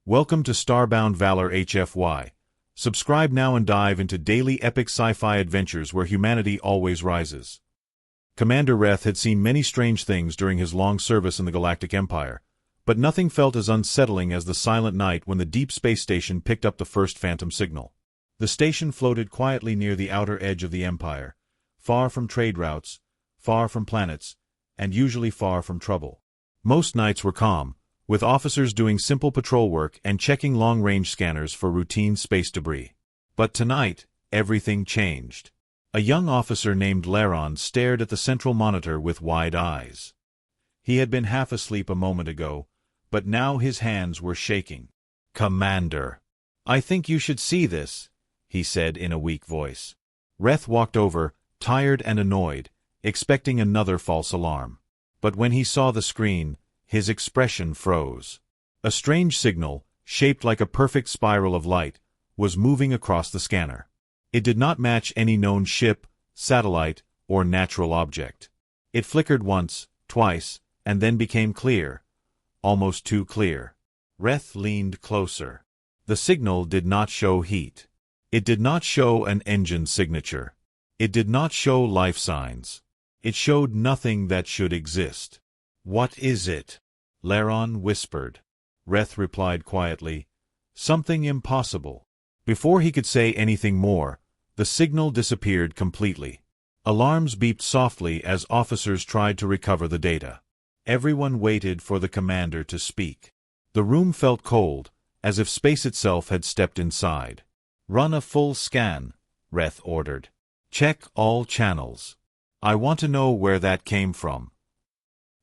Welcome to Starbound Valor HFY. Subscribe now and dive into daily epic sci-fi adventures where humanity always rises. Commander Reth had seen many strange things during his long service in the Galactic Empire, but nothing felt as unsettling as the silent night when the deep space station picked up the first phantom signal. The station floated quietly near the outer edge of the Empire, far from trade routes, far from planets, and usually far from trouble. Most nights were calm, with officers doing simple patrol work and checking long-range scanners for routine space debris. But tonight, everything changed. A young officer named Laron stared at the central monitor with wide eyes. He had been half asleep a moment ago, but now his hands were shaking. "Commander, I think you should see this," he said in a weak voice. Reth walked over, tired and annoyed, expecting another false alarm. But when he saw the screen, his expression froze. A strange signal, shaped like a perfect spiral of light, was moving across the scanner. It did not match any known ship, satellite, or natural object. It flickered once, twice, and then became clear, almost too clear. Reth leaned closer. The signal did not show heat. It did not show an engine signature. It did not show life signs. It showed nothing that should exist. "What is it?" Laron whispered. Reth replied quietly, "Something impossible." Before he could say anything more, the signal disappeared completely. Alarms beeped softly as officers tried to recover the data. Everyone waited for the commander to speak. The room felt cold, as if space itself had stepped inside. "Run a full scan," Reth ordered. "Check all channels. I want to know where that came from."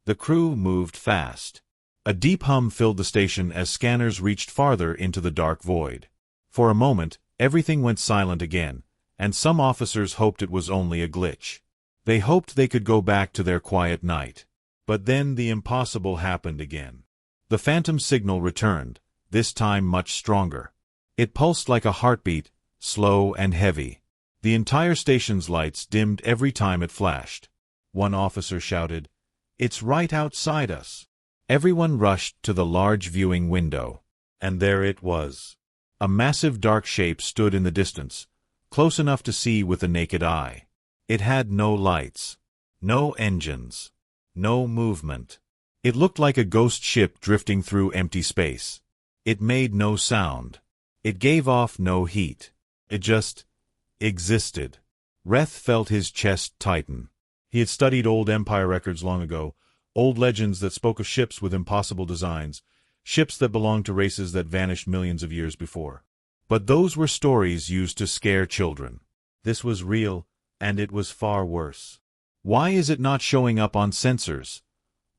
The crew moved fast. A deep hum filled the station as scanners reached farther into the dark void. For a moment, everything went silent again, and some officers hoped it was only a glitch. They hoped they could go back to their quiet night. But then the impossible happened again. The phantom signal returned, this time much stronger. It pulsed like a heartbeat, slow and heavy. The entire station's lights dimmed every time it flashed. One officer shouted, "It's right outside us." Everyone rushed to the large viewing window. And there it was. A massive dark shape stood in the distance, close enough to see with the naked eye. It had no lights, no engines, no movement. It looked like a ghost ship drifting through empty space. It made no sound. It gave off no heat. It just existed. Reth felt his chest tighten. He had studied old Empire records long ago, old legends that spoke of ships with impossible designs, ships that belonged to races that vanished millions of years before. But those were stories used to scare children. This was real, and it was far worse. "Why is it not showing up on sensors?"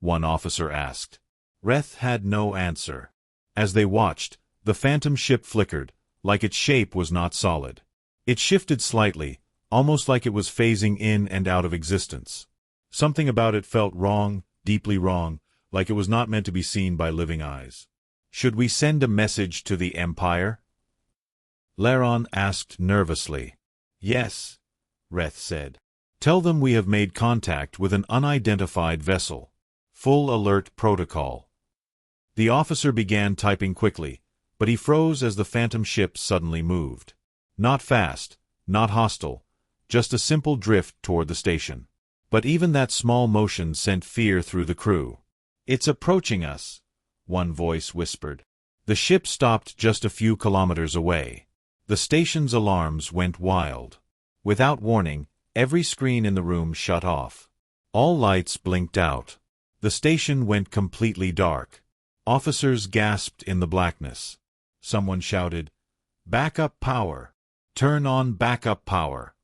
one officer asked. Reth had no answer. As they watched, the phantom ship flickered, like its shape was not solid. It shifted slightly, almost like it was phasing in and out of existence. Something about it felt wrong, deeply wrong, like it was not meant to be seen by living eyes. "Should we send a message to the Empire?" Laron asked nervously. "Yes," Reth said. "Tell them we have made contact with an unidentified vessel. Full alert protocol." The officer began typing quickly, but he froze as the phantom ship suddenly moved. Not fast, not hostile, just a simple drift toward the station. But even that small motion sent fear through the crew. "It's approaching us," one voice whispered. The ship stopped just a few kilometers away. The station's alarms went wild. Without warning, every screen in the room shut off. All lights blinked out. The station went completely dark. Officers gasped in the blackness. Someone shouted, "Backup power! Turn on backup power!"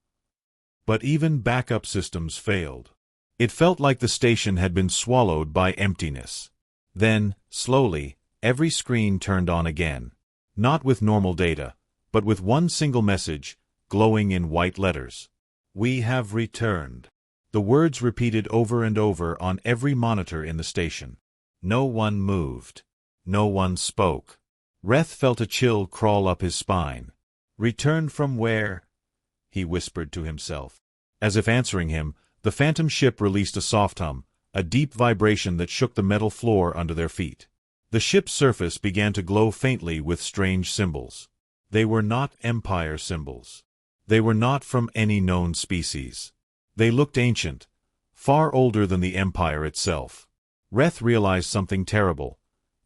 But even backup systems failed. It felt like the station had been swallowed by emptiness. Then, slowly, every screen turned on again. Not with normal data, but with one single message, glowing in white letters. "We have returned." The words repeated over and over on every monitor in the station. No one moved. No one spoke. Reth felt a chill crawl up his spine. "Returned from where?" he whispered to himself. As if answering him, the phantom ship released a soft hum, a deep vibration that shook the metal floor under their feet. The ship's surface began to glow faintly with strange symbols. They were not Empire symbols. They were not from any known species. They looked ancient, far older than the Empire itself. Reth realized something terrible.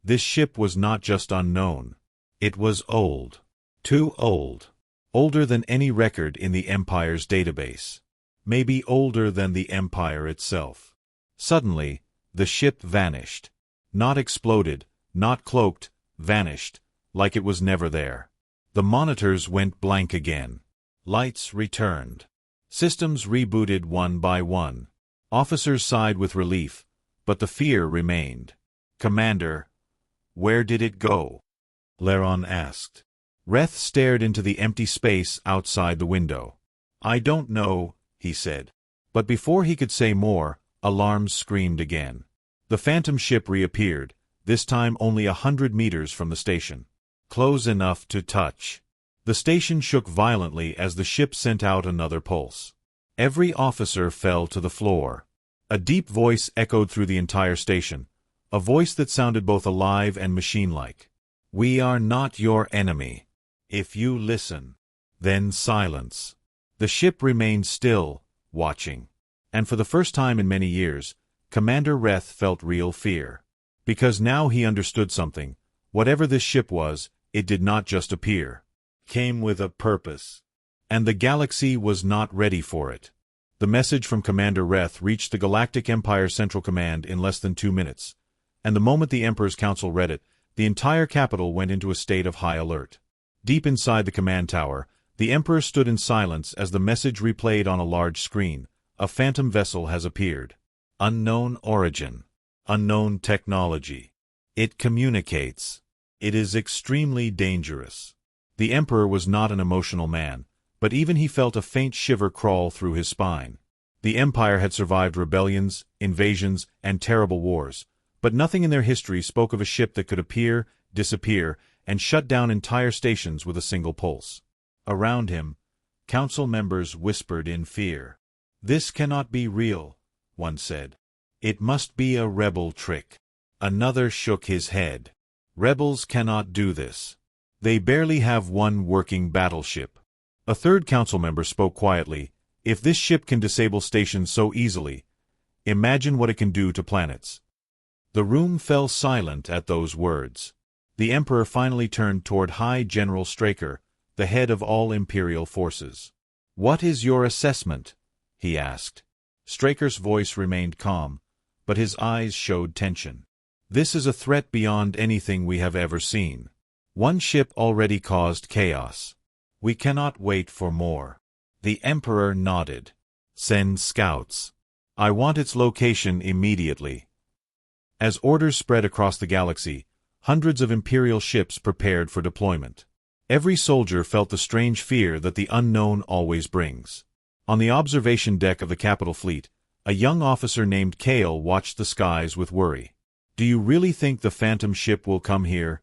This ship was not just unknown. It was old. Too old. Older than any record in the Empire's database. Maybe older than the Empire itself. Suddenly, the ship vanished. Not exploded, not cloaked, vanished, like it was never there. The monitors went blank again. Lights returned. Systems rebooted one by one. Officers sighed with relief, but the fear remained. "Commander, where did it go?" Laron asked. Reth stared into the empty space outside the window. "I don't know," he said. But before he could say more, alarms screamed again. The phantom ship reappeared, this time only 100 meters from the station. Close enough to touch. The station shook violently as the ship sent out another pulse. Every officer fell to the floor. A deep voice echoed through the entire station, a voice that sounded both alive and machine-like. "We are not your enemy. If you listen." Then silence. The ship remained still, watching. And for the first time in many years, Commander Reth felt real fear. Because now he understood something. Whatever this ship was, it did not just appear. Came with a purpose. And the galaxy was not ready for it. The message from Commander Reth reached the Galactic Empire Central Command in less than 2 minutes. And the moment the Emperor's Council read it, the entire capital went into a state of high alert. Deep inside the command tower, the Emperor stood in silence as the message replayed on a large screen. "A phantom vessel has appeared. Unknown origin. Unknown technology. It communicates. It is extremely dangerous." The Emperor was not an emotional man, but even he felt a faint shiver crawl through his spine. The Empire had survived rebellions, invasions, and terrible wars, but nothing in their history spoke of a ship that could appear, disappear, and shut down entire stations with a single pulse. Around him, council members whispered in fear. "This cannot be real," one said. "It must be a rebel trick." Another shook his head. "Rebels cannot do this. They barely have one working battleship." A third council member spoke quietly. "If this ship can disable stations so easily, imagine what it can do to planets." The room fell silent at those words. The Emperor finally turned toward High General Straker, the head of all Imperial forces. "What is your assessment?" he asked. Straker's voice remained calm, but his eyes showed tension. "This is a threat beyond anything we have ever seen. One ship already caused chaos. We cannot wait for more." The Emperor nodded. "Send scouts. I want its location immediately." As orders spread across the galaxy, hundreds of Imperial ships prepared for deployment. Every soldier felt the strange fear that the unknown always brings. On the observation deck of the capital fleet, a young officer named Kale watched the skies with worry. "Do you really think the phantom ship will come here?"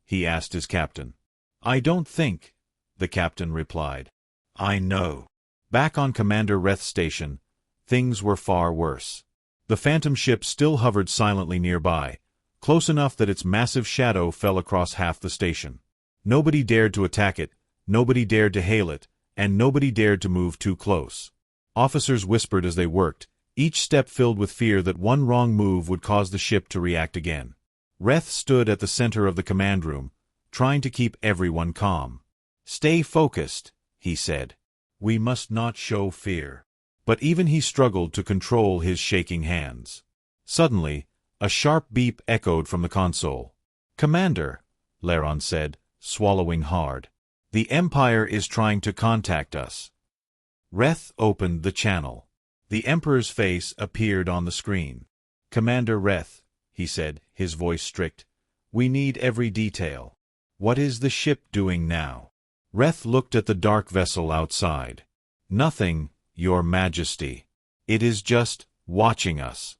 he asked his captain. "I don't think," the captain replied. "I know." Back on Commander Reth's station, things were far worse. The phantom ship still hovered silently nearby, close enough that its massive shadow fell across half the station. Nobody dared to attack it, nobody dared to hail it, and nobody dared to move too close. Officers whispered as they worked, each step filled with fear that one wrong move would cause the ship to react again. Reth stood at the center of the command room, trying to keep everyone calm. "Stay focused," he said. "We must not show fear." But even he struggled to control his shaking hands. Suddenly, a sharp beep echoed from the console. "Commander," Laron said, swallowing hard. "The Empire is trying to contact us." Reth opened the channel. The Emperor's face appeared on the screen. "Commander Reth," he said, his voice strict, "we need every detail. What is the ship doing now?" Reth looked at the dark vessel outside. "Nothing, Your Majesty. It is just watching us."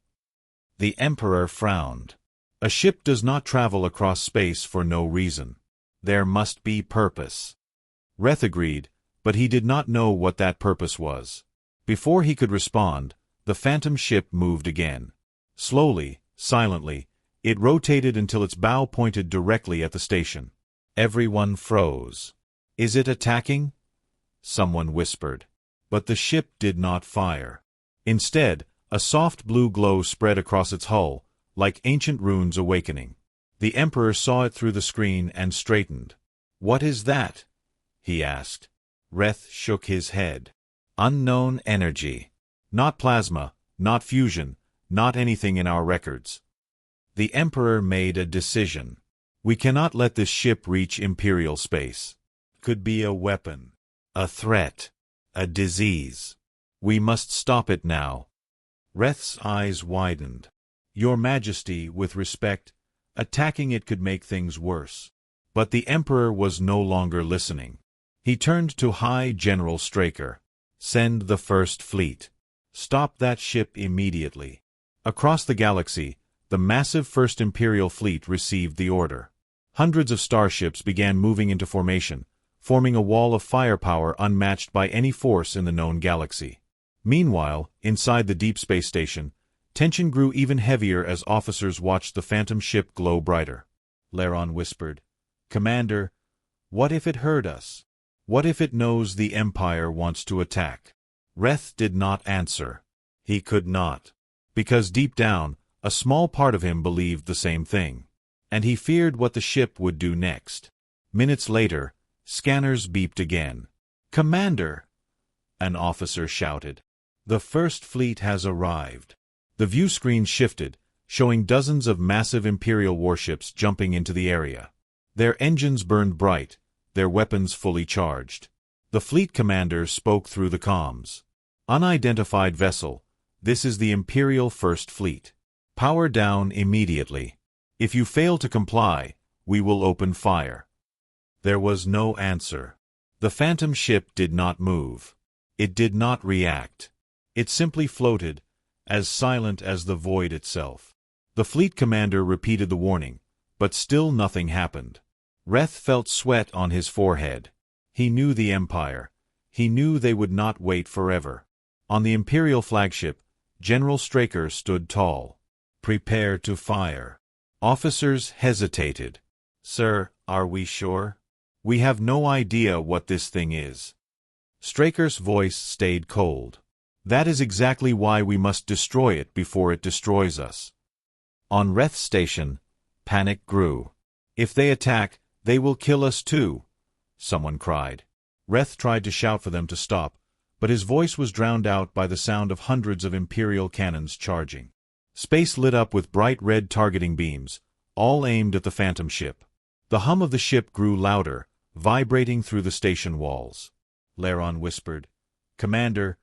The Emperor frowned. "A ship does not travel across space for no reason. There must be purpose." Reth agreed, but he did not know what that purpose was. Before he could respond, the phantom ship moved again. Slowly, silently, It rotated until its bow pointed directly at the station. Everyone froze. "Is it attacking?" someone whispered. But the ship did not fire. Instead, a soft blue glow spread across its hull, like ancient runes awakening. The Emperor saw it through the screen and straightened. "What is that?" he asked. Reth shook his head. "Unknown energy. Not plasma, not fusion, not anything in our records." The Emperor made a decision. "We cannot let this ship reach Imperial space. Could be a weapon, a threat, a disease. We must stop it now." Reth's eyes widened. "Your Majesty, with respect, attacking it could make things worse." But the Emperor was no longer listening. He turned to High General Straker. "Send the First Fleet. Stop that ship immediately." Across the galaxy, the massive First Imperial Fleet received the order. Hundreds of starships began moving into formation, forming a wall of firepower unmatched by any force in the known galaxy. Meanwhile, inside the Deep Space Station, tension grew even heavier as officers watched the phantom ship glow brighter. Laron whispered, "Commander, what if it heard us? What if it knows the Empire wants to attack?" Reth did not answer. He could not. Because deep down, a small part of him believed the same thing. And he feared what the ship would do next. Minutes later, scanners beeped again. "Commander!" an officer shouted. "The First Fleet has arrived." The view screen shifted, showing dozens of massive Imperial warships jumping into the area. Their engines burned bright, their weapons fully charged. The fleet commander spoke through the comms. "Unidentified vessel, this is the Imperial First Fleet. Power down immediately. If you fail to comply, we will open fire." There was no answer. The phantom ship did not move. It did not react. It simply floated, as silent as the void itself. The fleet commander repeated the warning, but still nothing happened. Reth felt sweat on his forehead. He knew the Empire. He knew they would not wait forever. On the Imperial flagship, General Straker stood tall. "Prepare to fire." Officers hesitated. "Sir, are we sure? We have no idea what this thing is." Straker's voice stayed cold. "That is exactly why we must destroy it before it destroys us." On Reth Station, panic grew. "If they attack, they will kill us too," someone cried. Reth tried to shout for them to stop, but his voice was drowned out by the sound of hundreds of Imperial cannons charging. Space lit up with bright red targeting beams, all aimed at the phantom ship. The hum of the ship grew louder, vibrating through the station walls. Laron whispered, "Commander,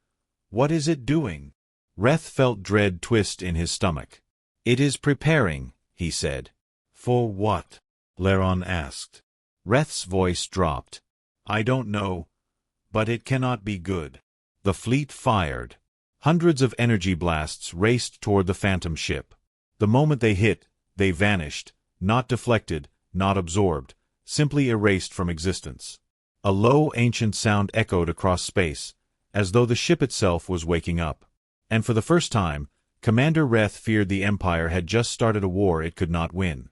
what is it doing?" Reth felt dread twist in his stomach. "It is preparing," he said. "For what?" Laron asked. Reth's voice dropped. "I don't know, but it cannot be good." The fleet fired. Hundreds of energy blasts raced toward the phantom ship. The moment they hit, they vanished, not deflected, not absorbed, simply erased from existence. A low, ancient sound echoed across space, as though the ship itself was waking up. And for the first time, Commander Reth feared the Empire had just started a war it could not win.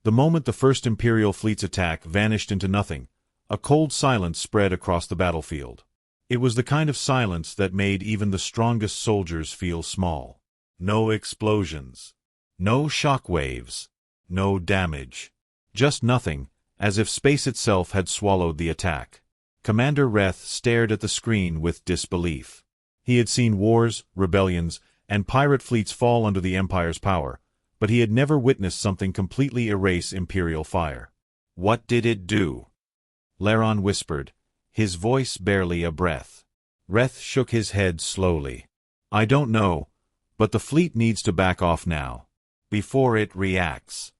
The moment the first Imperial fleet's attack vanished into nothing, a cold silence spread across the battlefield. It was the kind of silence that made even the strongest soldiers feel small. No explosions. No shock waves. No damage. Just nothing, as if space itself had swallowed the attack. Commander Reth stared at the screen with disbelief. He had seen wars, rebellions, and pirate fleets fall under the Empire's power, but he had never witnessed something completely erase Imperial fire. "What did it do?" Laron whispered, his voice barely a breath. Reth shook his head slowly. "I don't know, but the fleet needs to back off now, before it reacts."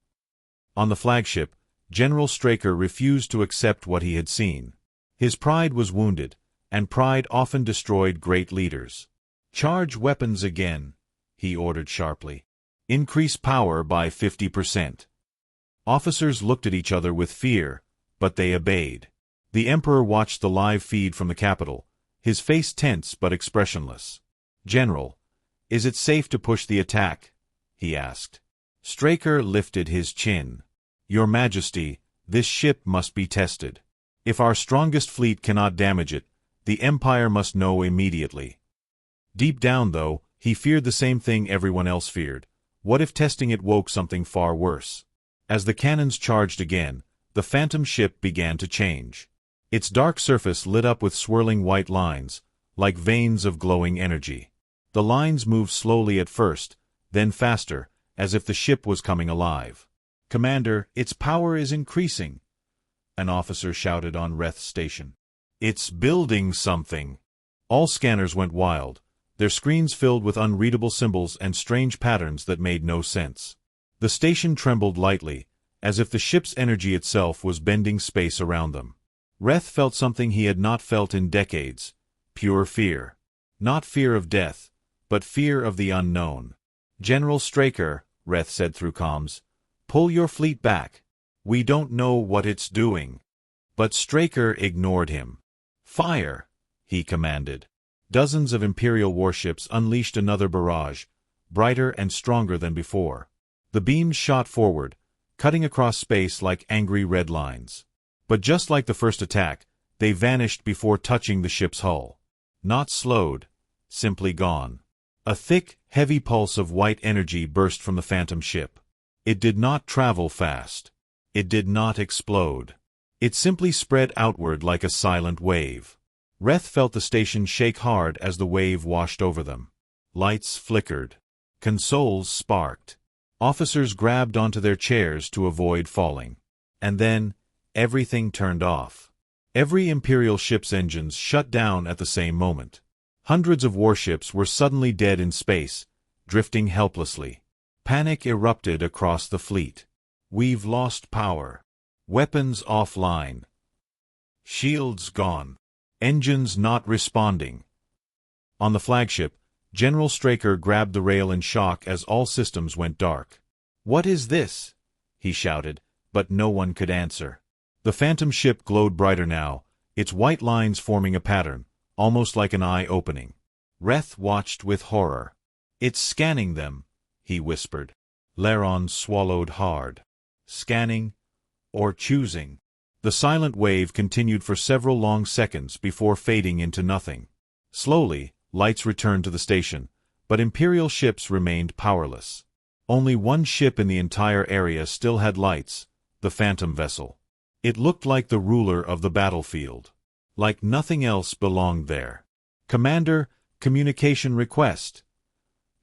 On the flagship, General Straker refused to accept what he had seen. His pride was wounded, and pride often destroyed great leaders. "Charge weapons again," he ordered sharply. "Increase power by 50%. Officers looked at each other with fear, but they obeyed. The Emperor watched the live feed from the capital, his face tense but expressionless. "General, is it safe to push the attack?" he asked. Straker lifted his chin. Your Majesty, this ship must be tested. If our strongest fleet cannot damage it, the Empire must know immediately. Deep down, though, he feared the same thing everyone else feared. What if testing it woke something far worse? As the cannons charged again, the phantom ship began to change. Its dark surface lit up with swirling white lines, like veins of glowing energy. The lines moved slowly at first, then faster, as if the ship was coming alive. "Commander, its power is increasing," an officer shouted on Reth's station. "It's building something." All scanners went wild, their screens filled with unreadable symbols and strange patterns that made no sense. The station trembled lightly, as if the ship's energy itself was bending space around them. Reth felt something he had not felt in decades: pure fear. Not fear of death, but fear of the unknown. "General Straker," Reth said through comms, "pull your fleet back. We don't know what it's doing." But Straker ignored him. "Fire," he commanded. Dozens of Imperial warships unleashed another barrage, brighter and stronger than before. The beams shot forward, cutting across space like angry red lines. But just like the first attack, they vanished before touching the ship's hull. Not slowed, simply gone. A thick, heavy pulse of white energy burst from the phantom ship. It did not travel fast. It did not explode. It simply spread outward like a silent wave. Reth felt the station shake hard as the wave washed over them. Lights flickered. Consoles sparked. Officers grabbed onto their chairs to avoid falling. And then, everything turned off. Every Imperial ship's engines shut down at the same moment. Hundreds of warships were suddenly dead in space, drifting helplessly. Panic erupted across the fleet. "We've lost power. Weapons offline. Shields gone. Engines not responding." On the flagship, General Straker grabbed the rail in shock as all systems went dark. "What is this?" he shouted, but no one could answer. The phantom ship glowed brighter now, its white lines forming a pattern, almost like an eye opening. Reth watched with horror. "It's scanning them," he whispered. Laron swallowed hard. Scanning, or choosing. The silent wave continued for several long seconds before fading into nothing. Slowly, lights returned to the station, but Imperial ships remained powerless. Only one ship in the entire area still had lights, the Phantom vessel. It looked like the ruler of the battlefield. Like nothing else belonged there. "Commander, communication request,"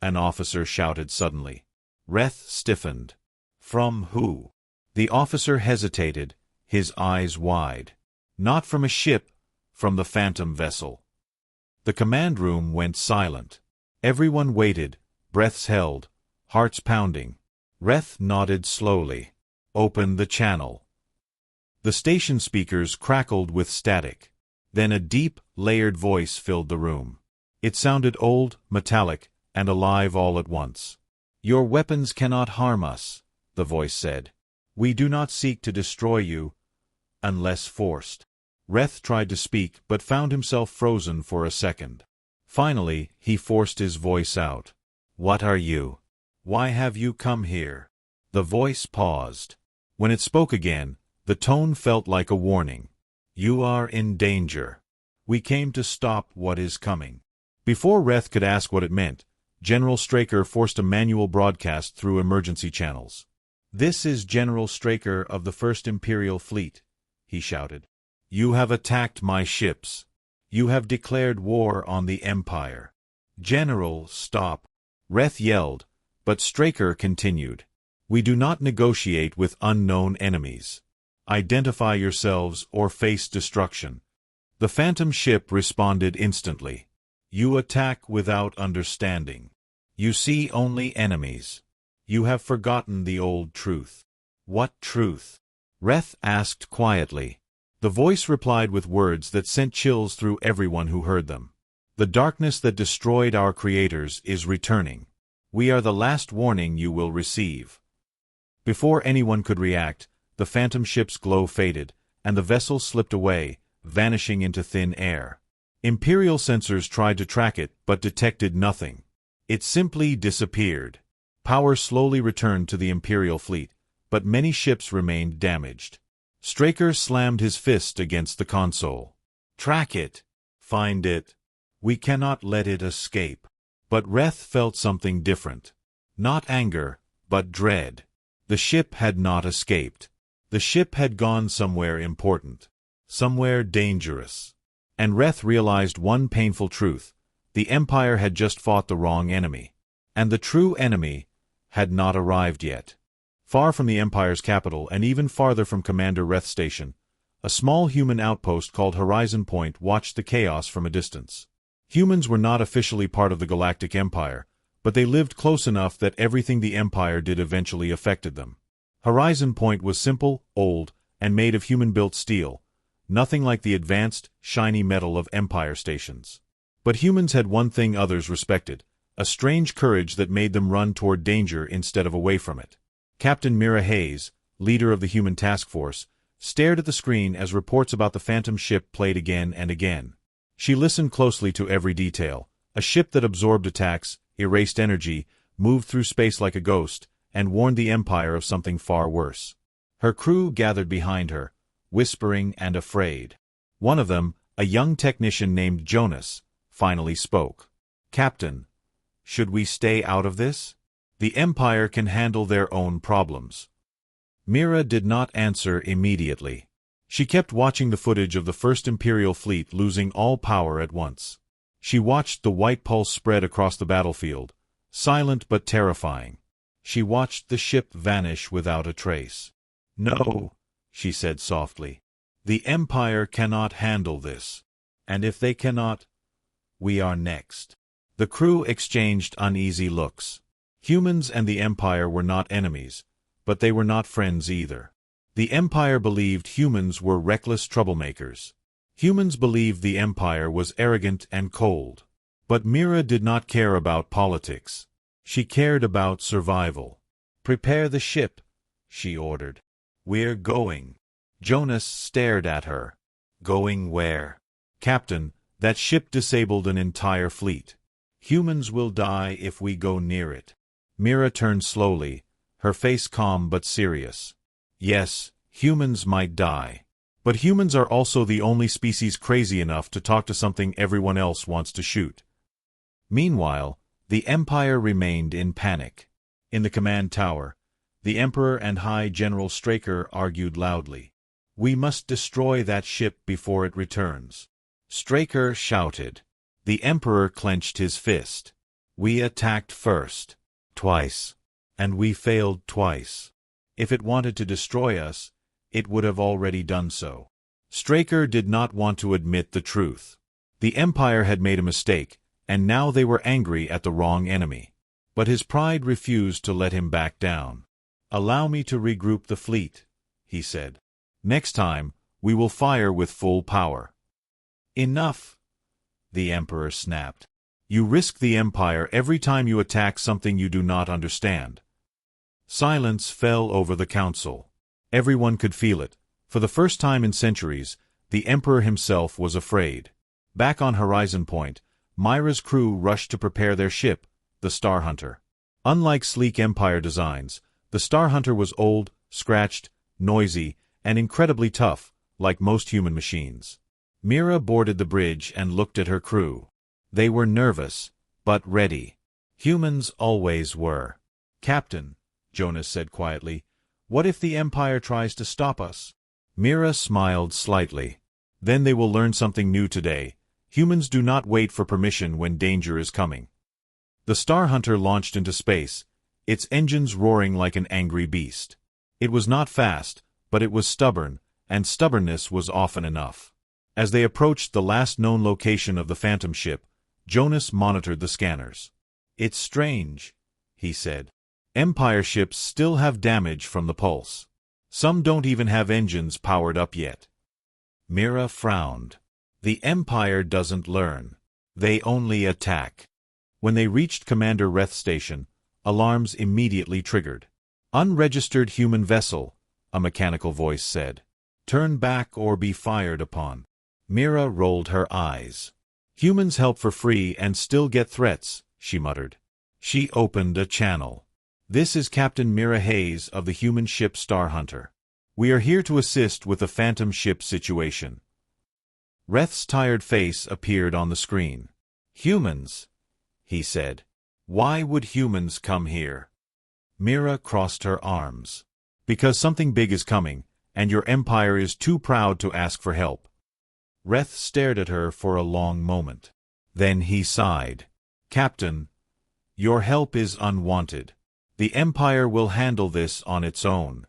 an officer shouted suddenly. Reth stiffened. "From who?" The officer hesitated, his eyes wide. "Not from a ship, from the Phantom vessel." The command room went silent. Everyone waited, breaths held, hearts pounding. Reth nodded slowly. "Open the channel." The station speakers crackled with static. Then a deep, layered voice filled the room. It sounded old, metallic, and alive all at once. "Your weapons cannot harm us," the voice said. "We do not seek to destroy you, unless forced." Reth tried to speak but found himself frozen for a second. Finally, he forced his voice out. "What are you? Why have you come here?" The voice paused. When it spoke again, the tone felt like a warning. "You are in danger. We came to stop what is coming." Before Reth could ask what it meant, General Straker forced a manual broadcast through emergency channels. "This is General Straker of the 1st Imperial Fleet," he shouted. "You have attacked my ships. You have declared war on the Empire." "General, stop," Reth yelled, but Straker continued. "We do not negotiate with unknown enemies. Identify yourselves or face destruction." The Phantom ship responded instantly. "You attack without understanding. You see only enemies. You have forgotten the old truth." "What truth?" Reth asked quietly. The voice replied with words that sent chills through everyone who heard them. "The darkness that destroyed our creators is returning. We are the last warning you will receive." Before anyone could react, the Phantom ship's glow faded, and the vessel slipped away, vanishing into thin air. Imperial sensors tried to track it but detected nothing. It simply disappeared. Power slowly returned to the Imperial fleet, but many ships remained damaged. Straker slammed his fist against the console. Track it. Find it. We cannot let it escape. But Reth felt something different. Not anger, but dread. The ship had not escaped. The ship had gone somewhere important. Somewhere dangerous. And Reth realized one painful truth. The Empire had just fought the wrong enemy. And the true enemy had not arrived yet. Far from the Empire's capital and even farther from Commander Reth's station, a small human outpost called Horizon Point watched the chaos from a distance. Humans were not officially part of the Galactic Empire, but they lived close enough that everything the Empire did eventually affected them. Horizon Point was simple, old, and made of human-built steel, nothing like the advanced, shiny metal of Empire stations. But humans had one thing others respected, a strange courage that made them run toward danger instead of away from it. Captain Mira Hayes, leader of the human task force, stared at the screen as reports about the Phantom ship played again and again. She listened closely to every detail, a ship that absorbed attacks, erased energy, moved through space like a ghost, and warned the Empire of something far worse. Her crew gathered behind her, whispering and afraid. One of them, a young technician named Jonas, finally spoke. "Captain, should we stay out of this? The Empire can handle their own problems." Mira did not answer immediately. She kept watching the footage of the first Imperial fleet losing all power at once. She watched the white pulse spread across the battlefield, silent but terrifying. She watched the ship vanish without a trace. "No," she said softly. "The Empire cannot handle this. And if they cannot, we are next." The crew exchanged uneasy looks. Humans and the Empire were not enemies, but they were not friends either. The Empire believed humans were reckless troublemakers. Humans believed the Empire was arrogant and cold. But Mira did not care about politics. She cared about survival. "Prepare the ship," she ordered. "We're going." Jonas stared at her. "Going where?" "Captain, that ship disabled an entire fleet. Humans will die if we go near it." Mira turned slowly, her face calm but serious. "Yes, humans might die. But humans are also the only species crazy enough to talk to something everyone else wants to shoot." Meanwhile, the Empire remained in panic. In the command tower, the Emperor and High General Straker argued loudly. "We must destroy that ship before it returns." Straker shouted. The Emperor clenched his fist. "We attacked first. Twice. And we failed twice. If it wanted to destroy us, it would have already done so." Straker did not want to admit the truth. The Empire had made a mistake, and now they were angry at the wrong enemy. But his pride refused to let him back down. "Allow me to regroup the fleet," he said. "Next time, we will fire with full power." "Enough," the Emperor snapped. "You risk the Empire every time you attack something you do not understand." Silence fell over the council. Everyone could feel it. For the first time in centuries, the Emperor himself was afraid. Back on Horizon Point, Myra's crew rushed to prepare their ship, the Star Hunter. Unlike sleek Empire designs, the Star Hunter was old, scratched, noisy, and incredibly tough, like most human machines. Mira boarded the bridge and looked at her crew. They were nervous, but ready. Humans always were. "Captain," Jonas said quietly, "what if the Empire tries to stop us?" Mira smiled slightly. "Then they will learn something new today. Humans do not wait for permission when danger is coming." The Star Hunter launched into space, its engines roaring like an angry beast. It was not fast, but it was stubborn, and stubbornness was often enough. As they approached the last known location of the Phantom ship, Jonas monitored the scanners. "It's strange," he said. "Empire ships still have damage from the pulse. Some don't even have engines powered up yet." Mira frowned. "The Empire doesn't learn. They only attack." When they reached Commander Reth's station, alarms immediately triggered. "Unregistered human vessel," a mechanical voice said. "Turn back or be fired upon." Mira rolled her eyes. "Humans help for free and still get threats," she muttered. She opened a channel. This is Captain Mira Hayes of the human ship Star Hunter. We are here to assist with the phantom ship situation. Reth's tired face appeared on the screen. Humans, he said. Why would humans come here? Mira crossed her arms. Because something big is coming, and your empire is too proud to ask for help. Reth stared at her for a long moment. Then he sighed. Captain, your help is unwanted. The Empire will handle this on its own.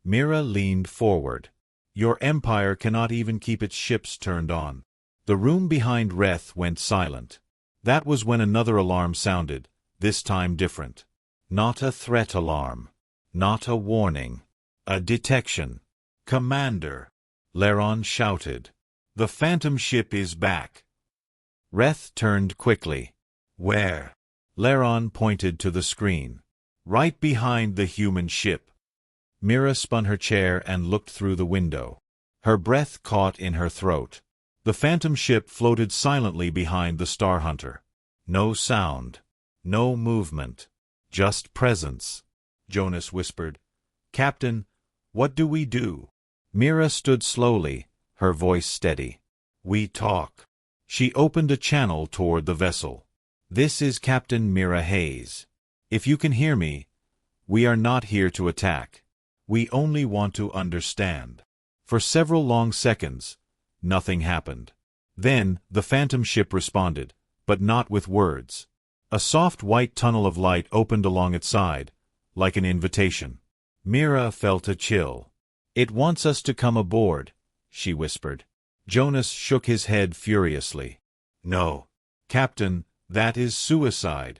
Mira leaned forward. Your Empire cannot even keep its ships turned on. The room behind Reth went silent. That was when another alarm sounded, this time different. Not a threat alarm. Not a warning. A detection. Commander, Laron shouted. The phantom ship is back. Reth turned quickly. Where? Laron pointed to the screen. Right behind the human ship. Mira spun her chair and looked through the window. Her breath caught in her throat. The phantom ship floated silently behind the Star Hunter. No sound. No movement. Just presence. Jonas whispered. Captain, what do we do? Mira stood slowly, her voice steady. We talk. She opened a channel toward the vessel. This is Captain Mira Hayes. If you can hear me, we are not here to attack. We only want to understand. For several long seconds, nothing happened. Then, the phantom ship responded, but not with words. A soft white tunnel of light opened along its side, like an invitation. Mira felt a chill. It wants us to come aboard, she whispered. Jonas shook his head furiously. No, Captain, that is suicide.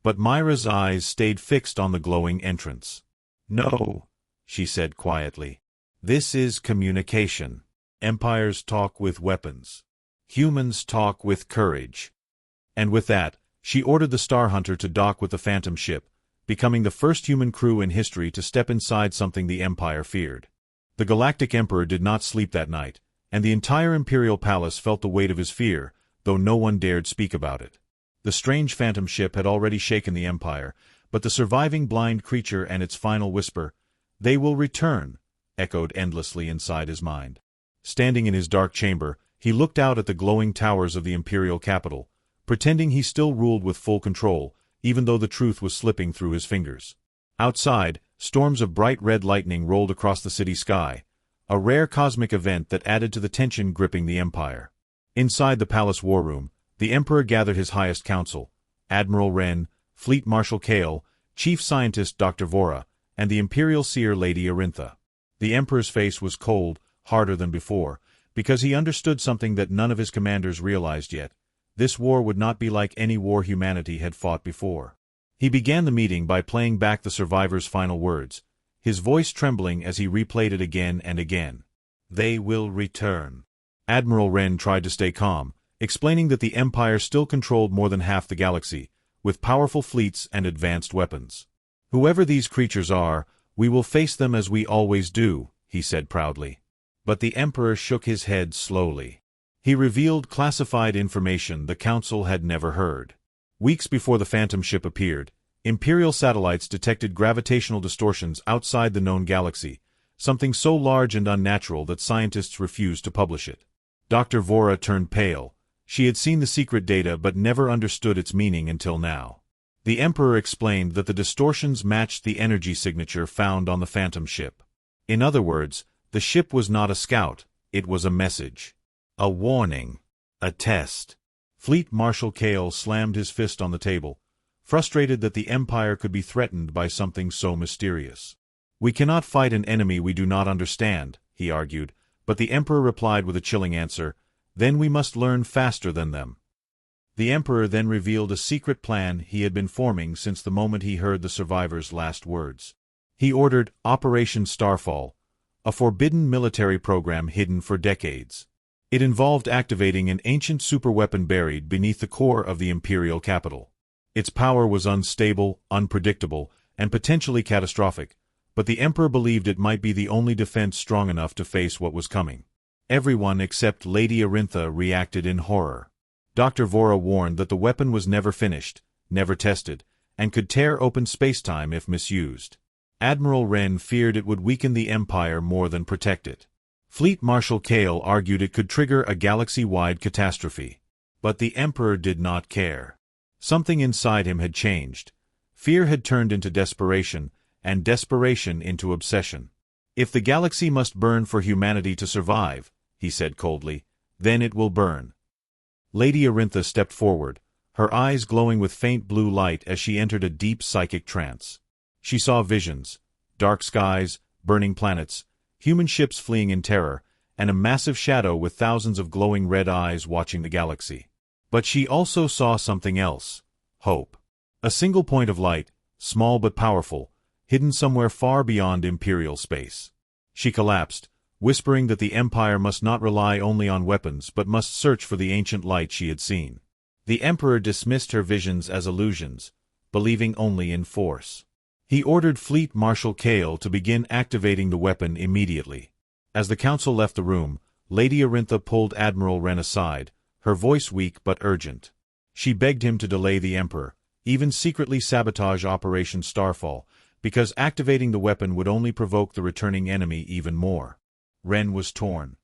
But Mira's eyes stayed fixed on the glowing entrance. No, she said quietly. This is communication. Empires talk with weapons. Humans talk with courage. And with that, she ordered the Star Hunter to dock with the phantom ship, becoming the first human crew in history to step inside something the Empire feared. The Galactic Emperor did not sleep that night, and the entire Imperial palace felt the weight of his fear, though no one dared speak about it. The strange phantom ship had already shaken the Empire, but the surviving blind creature and its final whisper, "They will return," echoed endlessly inside his mind. Standing in his dark chamber, he looked out at the glowing towers of the Imperial capital, pretending he still ruled with full control, even though the truth was slipping through his fingers. Outside, storms of bright red lightning rolled across the city sky, a rare cosmic event that added to the tension gripping the Empire. Inside the palace war room, the Emperor gathered his highest council, Admiral Wren, Fleet Marshal Kale, Chief Scientist Dr. Vora, and the Imperial Seer Lady Arintha. The Emperor's face was cold, harder than before, because he understood something that none of his commanders realized yet. This war would not be like any war humanity had fought before. He began the meeting by playing back the survivor's final words, his voice trembling as he replayed it again and again. They will return. Admiral Wren tried to stay calm, explaining that the Empire still controlled more than half the galaxy, with powerful fleets and advanced weapons. Whoever these creatures are, we will face them as we always do, he said proudly. But the Emperor shook his head slowly. He revealed classified information the Council had never heard. Weeks before the phantom ship appeared, Imperial satellites detected gravitational distortions outside the known galaxy, something so large and unnatural that scientists refused to publish it. Dr. Vora turned pale. She had seen the secret data but never understood its meaning until now. The Emperor explained that the distortions matched the energy signature found on the phantom ship. In other words, the ship was not a scout, it was a message. A warning. A test. Fleet Marshal Kale slammed his fist on the table, frustrated that the Empire could be threatened by something so mysterious. We cannot fight an enemy we do not understand, he argued, but the Emperor replied with a chilling answer, then we must learn faster than them. The Emperor then revealed a secret plan he had been forming since the moment he heard the survivors' last words. He ordered Operation Starfall, a forbidden military program hidden for decades. It involved activating an ancient superweapon buried beneath the core of the Imperial capital. Its power was unstable, unpredictable, and potentially catastrophic, but the Emperor believed it might be the only defense strong enough to face what was coming. Everyone except Lady Arintha reacted in horror. Dr. Vora warned that the weapon was never finished, never tested, and could tear open spacetime if misused. Admiral Wren feared it would weaken the Empire more than protect it. Fleet Marshal Kale argued it could trigger a galaxy-wide catastrophe. But the Emperor did not care. Something inside him had changed. Fear had turned into desperation, and desperation into obsession. If the galaxy must burn for humanity to survive, he said coldly, then it will burn. Lady Arintha stepped forward, her eyes glowing with faint blue light as she entered a deep psychic trance. She saw visions, dark skies, burning planets, human ships fleeing in terror, and a massive shadow with thousands of glowing red eyes watching the galaxy. But she also saw something else: hope. A single point of light, small but powerful, hidden somewhere far beyond Imperial space. She collapsed, whispering that the Empire must not rely only on weapons but must search for the ancient light she had seen. The Emperor dismissed her visions as illusions, believing only in force. He ordered Fleet Marshal Kale to begin activating the weapon immediately. As the council left the room, Lady Arintha pulled Admiral Wren aside, her voice weak but urgent. She begged him to delay the Emperor, even secretly sabotage Operation Starfall, because activating the weapon would only provoke the returning enemy even more. Wren was torn.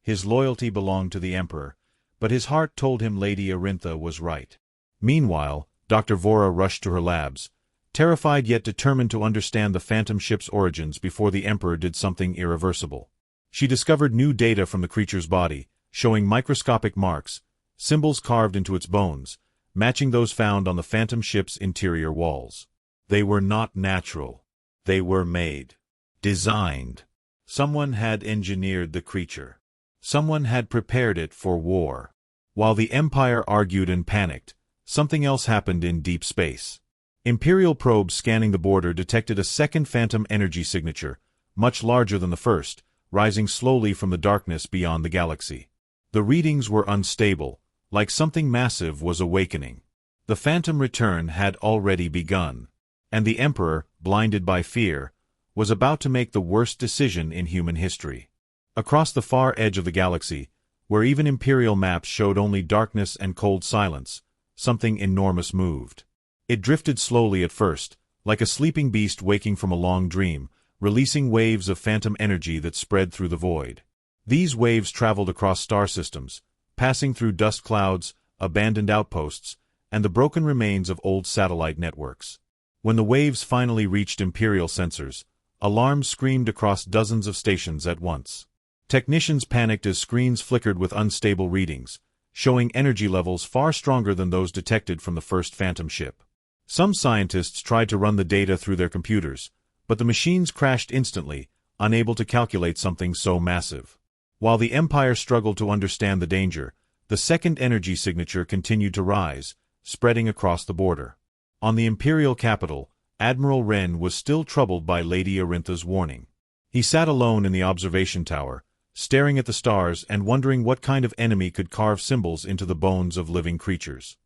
His loyalty belonged to the Emperor, but his heart told him Lady Arintha was right. Meanwhile, Dr. Vora rushed to her labs, terrified yet determined to understand the Phantom ship's origins before the Emperor did something irreversible. She discovered new data from the creature's body, showing microscopic marks, symbols carved into its bones, matching those found on the Phantom ship's interior walls. They were not natural. They were made. Designed. Someone had engineered the creature. Someone had prepared it for war. While the Empire argued and panicked, something else happened in deep space. Imperial probes scanning the border detected a second Phantom energy signature, much larger than the first, rising slowly from the darkness beyond the galaxy. The readings were unstable, like something massive was awakening. The Phantom return had already begun, and the Emperor, blinded by fear, was about to make the worst decision in human history. Across the far edge of the galaxy, where even Imperial maps showed only darkness and cold silence, something enormous moved. It drifted slowly at first, like a sleeping beast waking from a long dream, releasing waves of Phantom energy that spread through the void. These waves traveled across star systems, passing through dust clouds, abandoned outposts, and the broken remains of old satellite networks. When the waves finally reached Imperial sensors, alarms screamed across dozens of stations at once. Technicians panicked as screens flickered with unstable readings, showing energy levels far stronger than those detected from the first Phantom ship. Some scientists tried to run the data through their computers, but the machines crashed instantly, unable to calculate something so massive. While the Empire struggled to understand the danger, the second energy signature continued to rise, spreading across the border. On the Imperial capital, Admiral Wren was still troubled by Lady Arintha's warning. He sat alone in the observation tower, staring at the stars and wondering what kind of enemy could carve symbols into the bones of living creatures.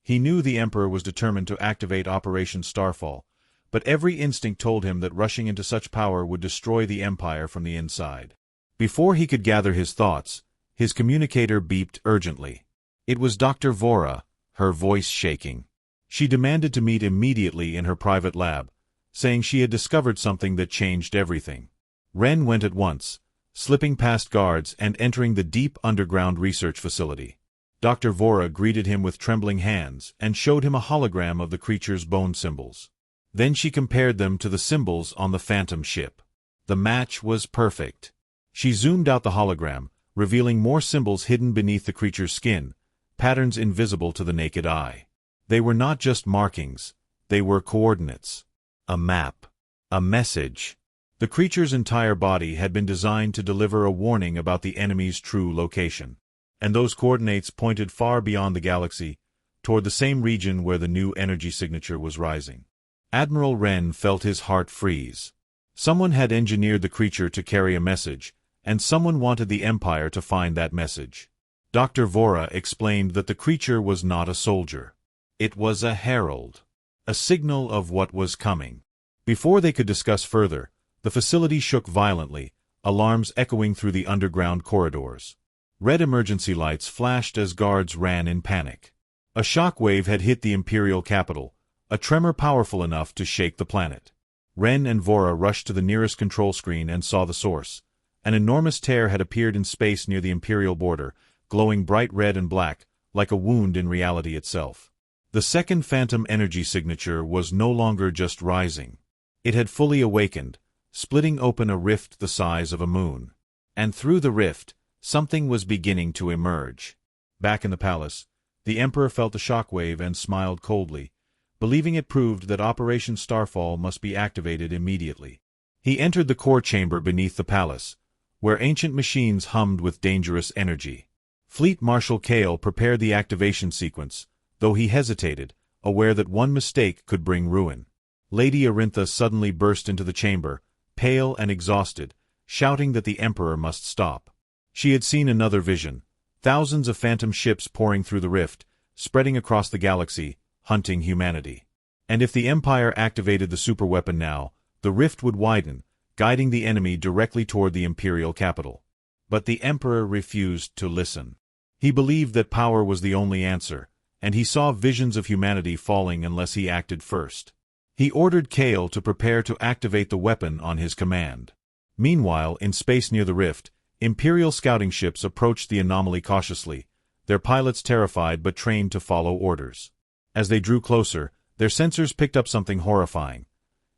He knew the Emperor was determined to activate Operation Starfall, but every instinct told him that rushing into such power would destroy the Empire from the inside. Before he could gather his thoughts, his communicator beeped urgently. It was Dr. Vora, her voice shaking. She demanded to meet immediately in her private lab, saying she had discovered something that changed everything. Wren went at once, slipping past guards and entering the deep underground research facility. Dr. Vora greeted him with trembling hands and showed him a hologram of the creature's bone symbols. Then she compared them to the symbols on the Phantom ship. The match was perfect. She zoomed out the hologram, revealing more symbols hidden beneath the creature's skin, patterns invisible to the naked eye. They were not just markings, they were coordinates. A map. A message. The creature's entire body had been designed to deliver a warning about the enemy's true location. And those coordinates pointed far beyond the galaxy, toward the same region where the new energy signature was rising. Admiral Wren felt his heart freeze. Someone had engineered the creature to carry a message, and someone wanted the Empire to find that message. Dr. Vora explained that the creature was not a soldier. It was a herald, a signal of what was coming. Before they could discuss further, the facility shook violently, alarms echoing through the underground corridors. Red emergency lights flashed as guards ran in panic. A shock wave had hit the Imperial capital, a tremor powerful enough to shake the planet. Ren and Vora rushed to the nearest control screen and saw the source. An enormous tear had appeared in space near the Imperial border, glowing bright red and black, like a wound in reality itself. The second phantom energy signature was no longer just rising. It had fully awakened, splitting open a rift the size of a moon. And through the rift, something was beginning to emerge. Back in the palace, the Emperor felt a shockwave and smiled coldly, believing it proved that Operation Starfall must be activated immediately. He entered the core chamber beneath the palace, where ancient machines hummed with dangerous energy. Fleet Marshal Kale prepared the activation sequence, though he hesitated, aware that one mistake could bring ruin. Lady Arintha suddenly burst into the chamber, pale and exhausted, shouting that the Emperor must stop. She had seen another vision, thousands of phantom ships pouring through the rift, spreading across the galaxy, hunting humanity. And if the Empire activated the superweapon now, the rift would widen, guiding the enemy directly toward the Imperial capital. But the Emperor refused to listen. He believed that power was the only answer, and he saw visions of humanity falling unless he acted first. He ordered Kale to prepare to activate the weapon on his command. Meanwhile, in space near the rift, Imperial scouting ships approached the anomaly cautiously, their pilots terrified but trained to follow orders. As they drew closer, their sensors picked up something horrifying.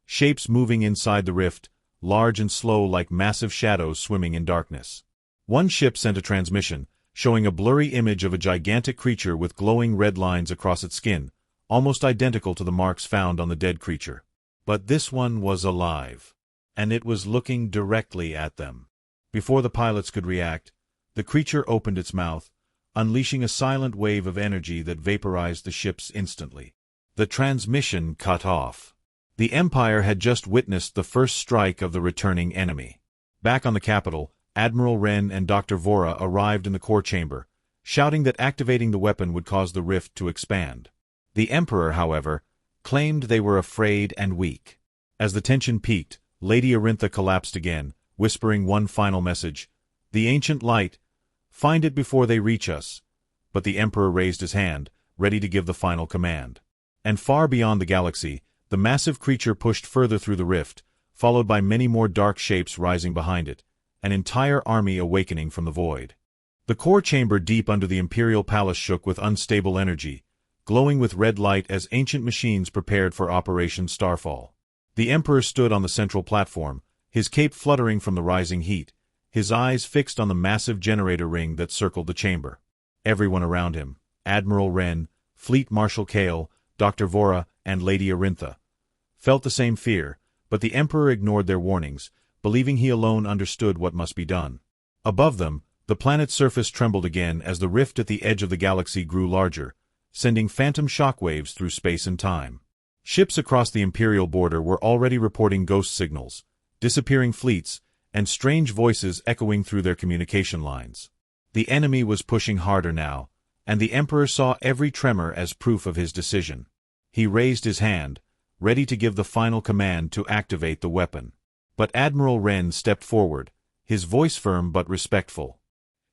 Shapes moving inside the rift, large and slow like massive shadows swimming in darkness. One ship sent a transmission, showing a blurry image of a gigantic creature with glowing red lines across its skin, almost identical to the marks found on the dead creature. But this one was alive, and it was looking directly at them. Before the pilots could react, the creature opened its mouth, unleashing a silent wave of energy that vaporized the ships instantly. The transmission cut off. The Empire had just witnessed the first strike of the returning enemy. Back on the capital, Admiral Ren and Dr. Vora arrived in the core chamber, shouting that activating the weapon would cause the rift to expand. The Emperor, however, claimed they were afraid and weak. As the tension peaked, Lady Arintha collapsed again, whispering one final message, "The ancient light, find it before they reach us." But the Emperor raised his hand, ready to give the final command. And far beyond the galaxy, the massive creature pushed further through the rift, followed by many more dark shapes rising behind it, an entire army awakening from the void. The core chamber deep under the Imperial palace shook with unstable energy, glowing with red light as ancient machines prepared for Operation Starfall. The Emperor stood on the central platform, his cape fluttering from the rising heat, his eyes fixed on the massive generator ring that circled the chamber. Everyone around him, Admiral Ren, Fleet Marshal Kale, Dr. Vora, and Lady Arintha, felt the same fear, but the Emperor ignored their warnings, believing he alone understood what must be done. Above them, the planet's surface trembled again as the rift at the edge of the galaxy grew larger, sending phantom shockwaves through space and time. Ships across the Imperial border were already reporting ghost signals, disappearing fleets, and strange voices echoing through their communication lines. The enemy was pushing harder now, and the Emperor saw every tremor as proof of his decision. He raised his hand, ready to give the final command to activate the weapon. But Admiral Ren stepped forward, his voice firm but respectful.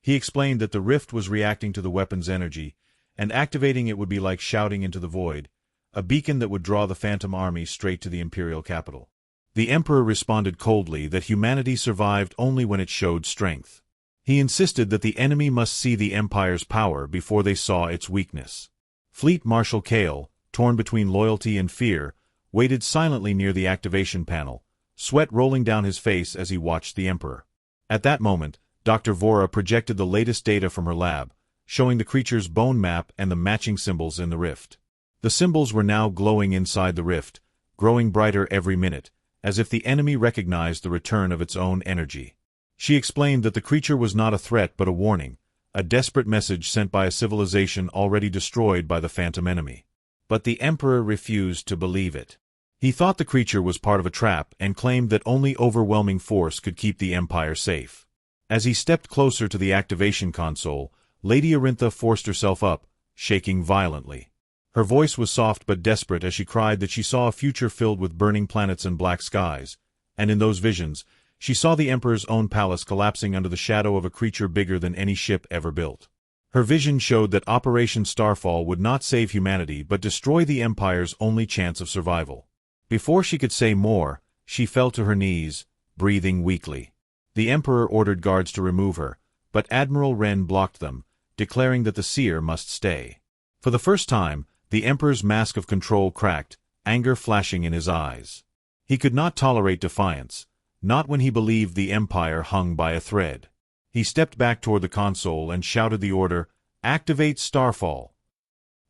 He explained that the rift was reacting to the weapon's energy, and activating it would be like shouting into the void, a beacon that would draw the phantom army straight to the Imperial capital. The Emperor responded coldly that humanity survived only when it showed strength. He insisted that the enemy must see the Empire's power before they saw its weakness. Fleet Marshal Kale, torn between loyalty and fear, waited silently near the activation panel, sweat rolling down his face as he watched the Emperor. At that moment, Dr. Vora projected the latest data from her lab, showing the creature's bone map and the matching symbols in the rift. The symbols were now glowing inside the rift, growing brighter every minute, as if the enemy recognized the return of its own energy. She explained that the creature was not a threat but a warning, a desperate message sent by a civilization already destroyed by the phantom enemy. But the Emperor refused to believe it. He thought the creature was part of a trap and claimed that only overwhelming force could keep the Empire safe. As he stepped closer to the activation console, Lady Arintha forced herself up, shaking violently. Her voice was soft but desperate as she cried that she saw a future filled with burning planets and black skies, and in those visions, she saw the Emperor's own palace collapsing under the shadow of a creature bigger than any ship ever built. Her vision showed that Operation Starfall would not save humanity but destroy the Empire's only chance of survival. Before she could say more, she fell to her knees, breathing weakly. The Emperor ordered guards to remove her, but Admiral Wren blocked them, declaring that the seer must stay. For the first time, the Emperor's mask of control cracked, anger flashing in his eyes. He could not tolerate defiance, not when he believed the Empire hung by a thread. He stepped back toward the console and shouted the order, "Activate Starfall."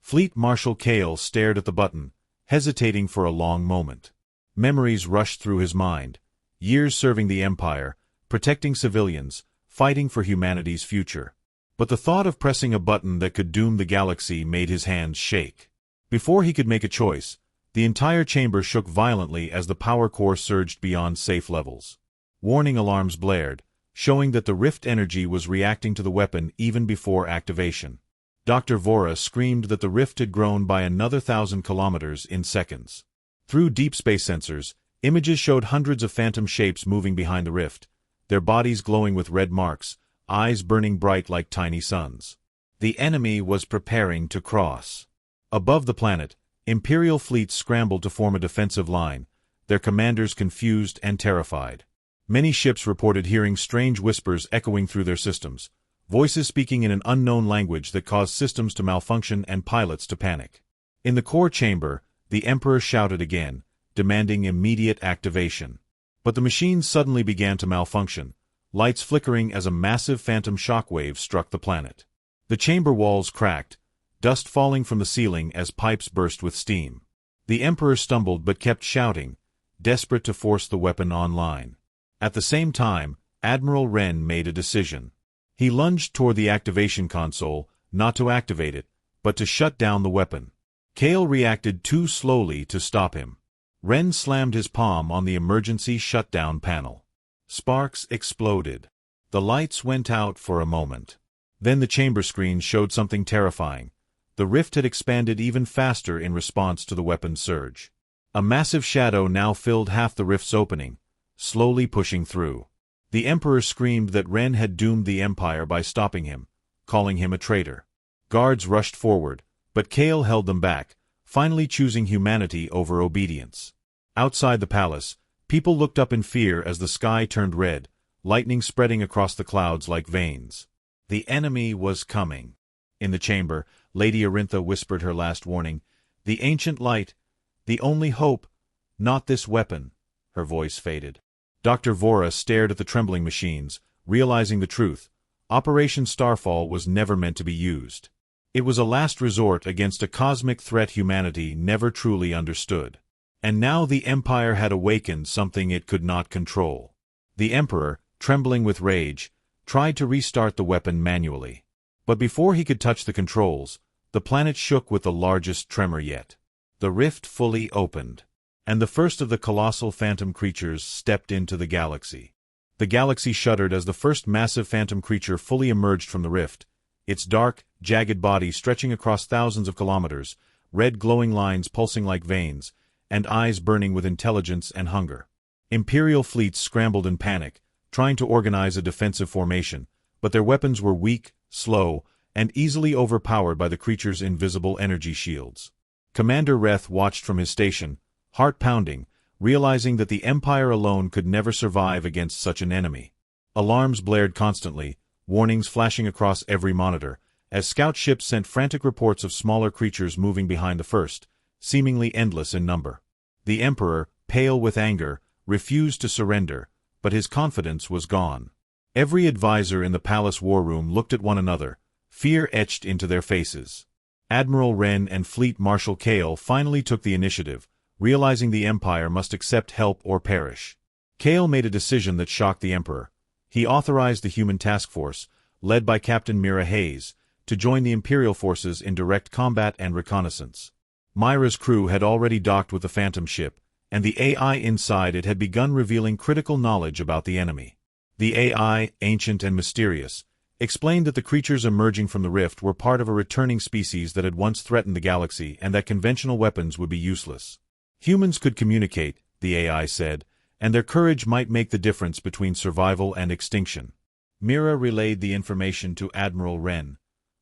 Fleet Marshal Kale stared at the button, hesitating for a long moment. Memories rushed through his mind. Years serving the Empire, protecting civilians, fighting for humanity's future. But the thought of pressing a button that could doom the galaxy made his hands shake. Before he could make a choice, the entire chamber shook violently as the power core surged beyond safe levels. Warning alarms blared, showing that the rift energy was reacting to the weapon even before activation. Dr. Vora screamed that the rift had grown by another 1,000 kilometers in seconds. Through deep space sensors, images showed hundreds of phantom shapes moving behind the rift, their bodies glowing with red marks, eyes burning bright like tiny suns. The enemy was preparing to cross. Above the planet, Imperial fleets scrambled to form a defensive line, their commanders confused and terrified. Many ships reported hearing strange whispers echoing through their systems, voices speaking in an unknown language that caused systems to malfunction and pilots to panic. In the core chamber, the Emperor shouted again, demanding immediate activation. But the machines suddenly began to malfunction, lights flickering as a massive phantom shockwave struck the planet. The chamber walls cracked, dust falling from the ceiling as pipes burst with steam. The Emperor stumbled but kept shouting, desperate to force the weapon online. At the same time, Admiral Wren made a decision. He lunged toward the activation console, not to activate it, but to shut down the weapon. Kale reacted too slowly to stop him. Wren slammed his palm on the emergency shutdown panel. Sparks exploded. The lights went out for a moment. Then the chamber screen showed something terrifying. The rift had expanded even faster in response to the weapon's surge. A massive shadow now filled half the rift's opening, slowly pushing through. The Emperor screamed that Wren had doomed the Empire by stopping him, calling him a traitor. Guards rushed forward, but Kale held them back, finally choosing humanity over obedience. Outside the palace, people looked up in fear as the sky turned red, lightning spreading across the clouds like veins. The enemy was coming. In the chamber, Lady Arintha whispered her last warning, "The ancient light, the only hope, not this weapon." Her voice faded. Dr. Vora stared at the trembling machines, realizing the truth. Operation Starfall was never meant to be used. It was a last resort against a cosmic threat humanity never truly understood. And now the Empire had awakened something it could not control. The Emperor, trembling with rage, tried to restart the weapon manually. But before he could touch the controls, the planet shook with the largest tremor yet. The rift fully opened, and the first of the colossal phantom creatures stepped into the galaxy. The galaxy shuddered as the first massive phantom creature fully emerged from the rift, its dark, jagged body stretching across thousands of kilometers, red glowing lines pulsing like veins, and eyes burning with intelligence and hunger. Imperial fleets scrambled in panic, trying to organize a defensive formation, but their weapons were weak, slow, and easily overpowered by the creature's invisible energy shields. Commander Reth watched from his station, heart pounding, realizing that the Empire alone could never survive against such an enemy. Alarms blared constantly, warnings flashing across every monitor, as scout ships sent frantic reports of smaller creatures moving behind the first, seemingly endless in number. The Emperor, pale with anger, refused to surrender, but his confidence was gone. Every advisor in the palace war room looked at one another, fear etched into their faces. Admiral Wren and Fleet Marshal Kale finally took the initiative, realizing the Empire must accept help or perish. Kale made a decision that shocked the Emperor. He authorized the human task force, led by Captain Mira Hayes, to join the Imperial forces in direct combat and reconnaissance. Myra's crew had already docked with the Phantom ship, and the AI inside it had begun revealing critical knowledge about the enemy. The AI, ancient and mysterious, explained that the creatures emerging from the rift were part of a returning species that had once threatened the galaxy and that conventional weapons would be useless. Humans could communicate, the AI said, and their courage might make the difference between survival and extinction. Mira relayed the information to Admiral Wren,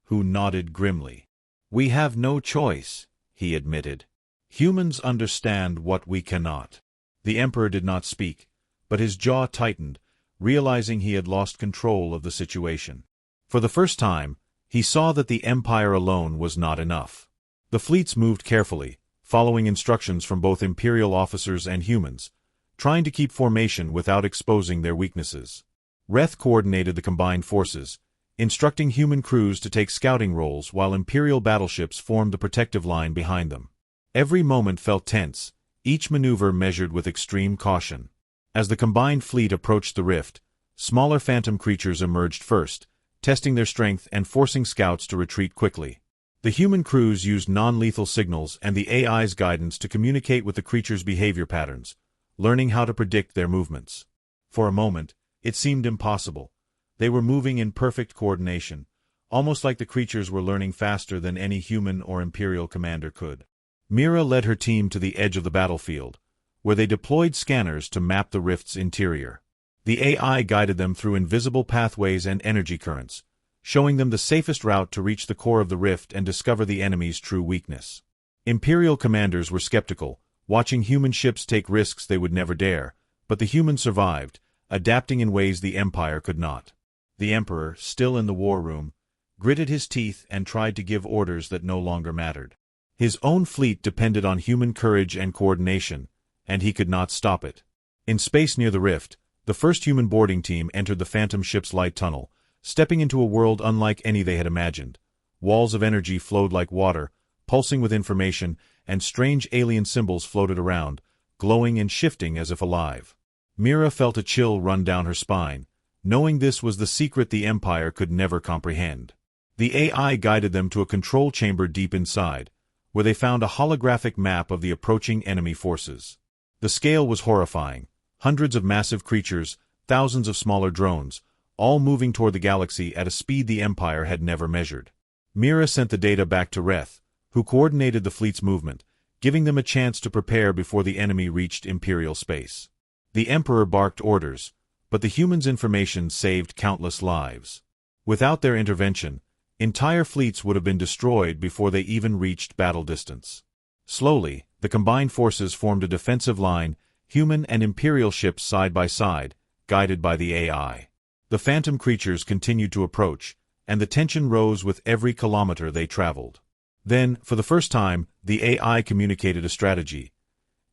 who nodded grimly. "We have no choice," he admitted. "Humans understand what we cannot." The Emperor did not speak, but his jaw tightened, realizing he had lost control of the situation. For the first time, he saw that the Empire alone was not enough. The fleets moved carefully, following instructions from both Imperial officers and humans, trying to keep formation without exposing their weaknesses. Reth coordinated the combined forces, instructing human crews to take scouting roles while Imperial battleships formed the protective line behind them. Every moment felt tense, each maneuver measured with extreme caution. As the combined fleet approached the rift, smaller phantom creatures emerged first, testing their strength and forcing scouts to retreat quickly. The human crews used non-lethal signals and the AI's guidance to communicate with the creatures' behavior patterns, learning how to predict their movements. For a moment, it seemed impossible. They were moving in perfect coordination, almost like the creatures were learning faster than any human or Imperial commander could. Mira led her team to the edge of the battlefield, where they deployed scanners to map the rift's interior. The AI guided them through invisible pathways and energy currents, showing them the safest route to reach the core of the rift and discover the enemy's true weakness. Imperial commanders were skeptical, watching human ships take risks they would never dare, but the humans survived, adapting in ways the Empire could not. The Emperor, still in the war room, gritted his teeth and tried to give orders that no longer mattered. His own fleet depended on human courage and coordination, and he could not stop it. In space near the rift, the first human boarding team entered the Phantom ship's light tunnel, stepping into a world unlike any they had imagined. Walls of energy flowed like water, pulsing with information, and strange alien symbols floated around, glowing and shifting as if alive. Mira felt a chill run down her spine, knowing this was the secret the Empire could never comprehend. The AI guided them to a control chamber deep inside, where they found a holographic map of the approaching enemy forces. The scale was horrifying. Hundreds of massive creatures, thousands of smaller drones, all moving toward the galaxy at a speed the Empire had never measured. Mira sent the data back to Reth, who coordinated the fleet's movement, giving them a chance to prepare before the enemy reached Imperial space. The Emperor barked orders, but the humans' information saved countless lives. Without their intervention, entire fleets would have been destroyed before they even reached battle distance. Slowly, the combined forces formed a defensive line, human and Imperial ships side by side, guided by the AI. The phantom creatures continued to approach, and the tension rose with every kilometer they traveled. Then, for the first time, the AI communicated a strategy.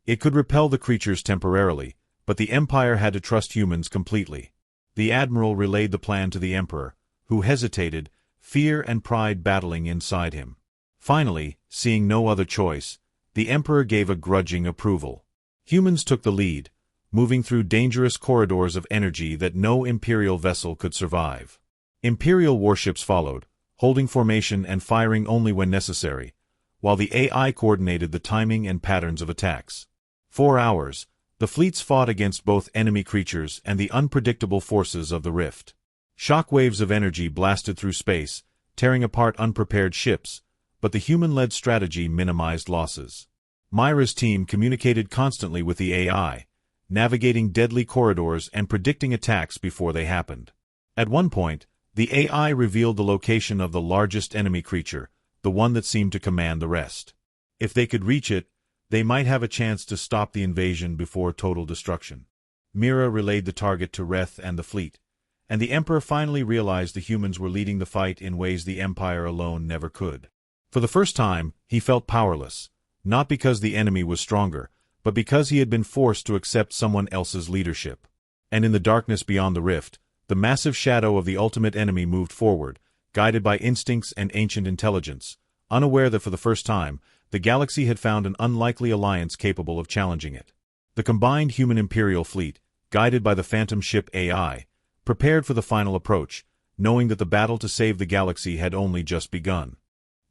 It could repel the creatures temporarily, but the Empire had to trust humans completely. The Admiral relayed the plan to the Emperor, who hesitated, fear and pride battling inside him. Finally, seeing no other choice, the Emperor gave a grudging approval. Humans took the lead, moving through dangerous corridors of energy that no Imperial vessel could survive. Imperial warships followed, holding formation and firing only when necessary, while the AI coordinated the timing and patterns of attacks. For hours, the fleets fought against both enemy creatures and the unpredictable forces of the rift. Shockwaves of energy blasted through space, tearing apart unprepared ships, but the human-led strategy minimized losses. Myra's team communicated constantly with the AI, navigating deadly corridors and predicting attacks before they happened. At one point, the AI revealed the location of the largest enemy creature, the one that seemed to command the rest. If they could reach it, they might have a chance to stop the invasion before total destruction. Mira relayed the target to Reth and the fleet, and the Emperor finally realized the humans were leading the fight in ways the Empire alone never could. For the first time, he felt powerless, not because the enemy was stronger, but because he had been forced to accept someone else's leadership. And in the darkness beyond the rift, the massive shadow of the ultimate enemy moved forward, guided by instincts and ancient intelligence, unaware that for the first time, the galaxy had found an unlikely alliance capable of challenging it. The combined human Imperial fleet, guided by the Phantom ship AI, prepared for the final approach, knowing that the battle to save the galaxy had only just begun.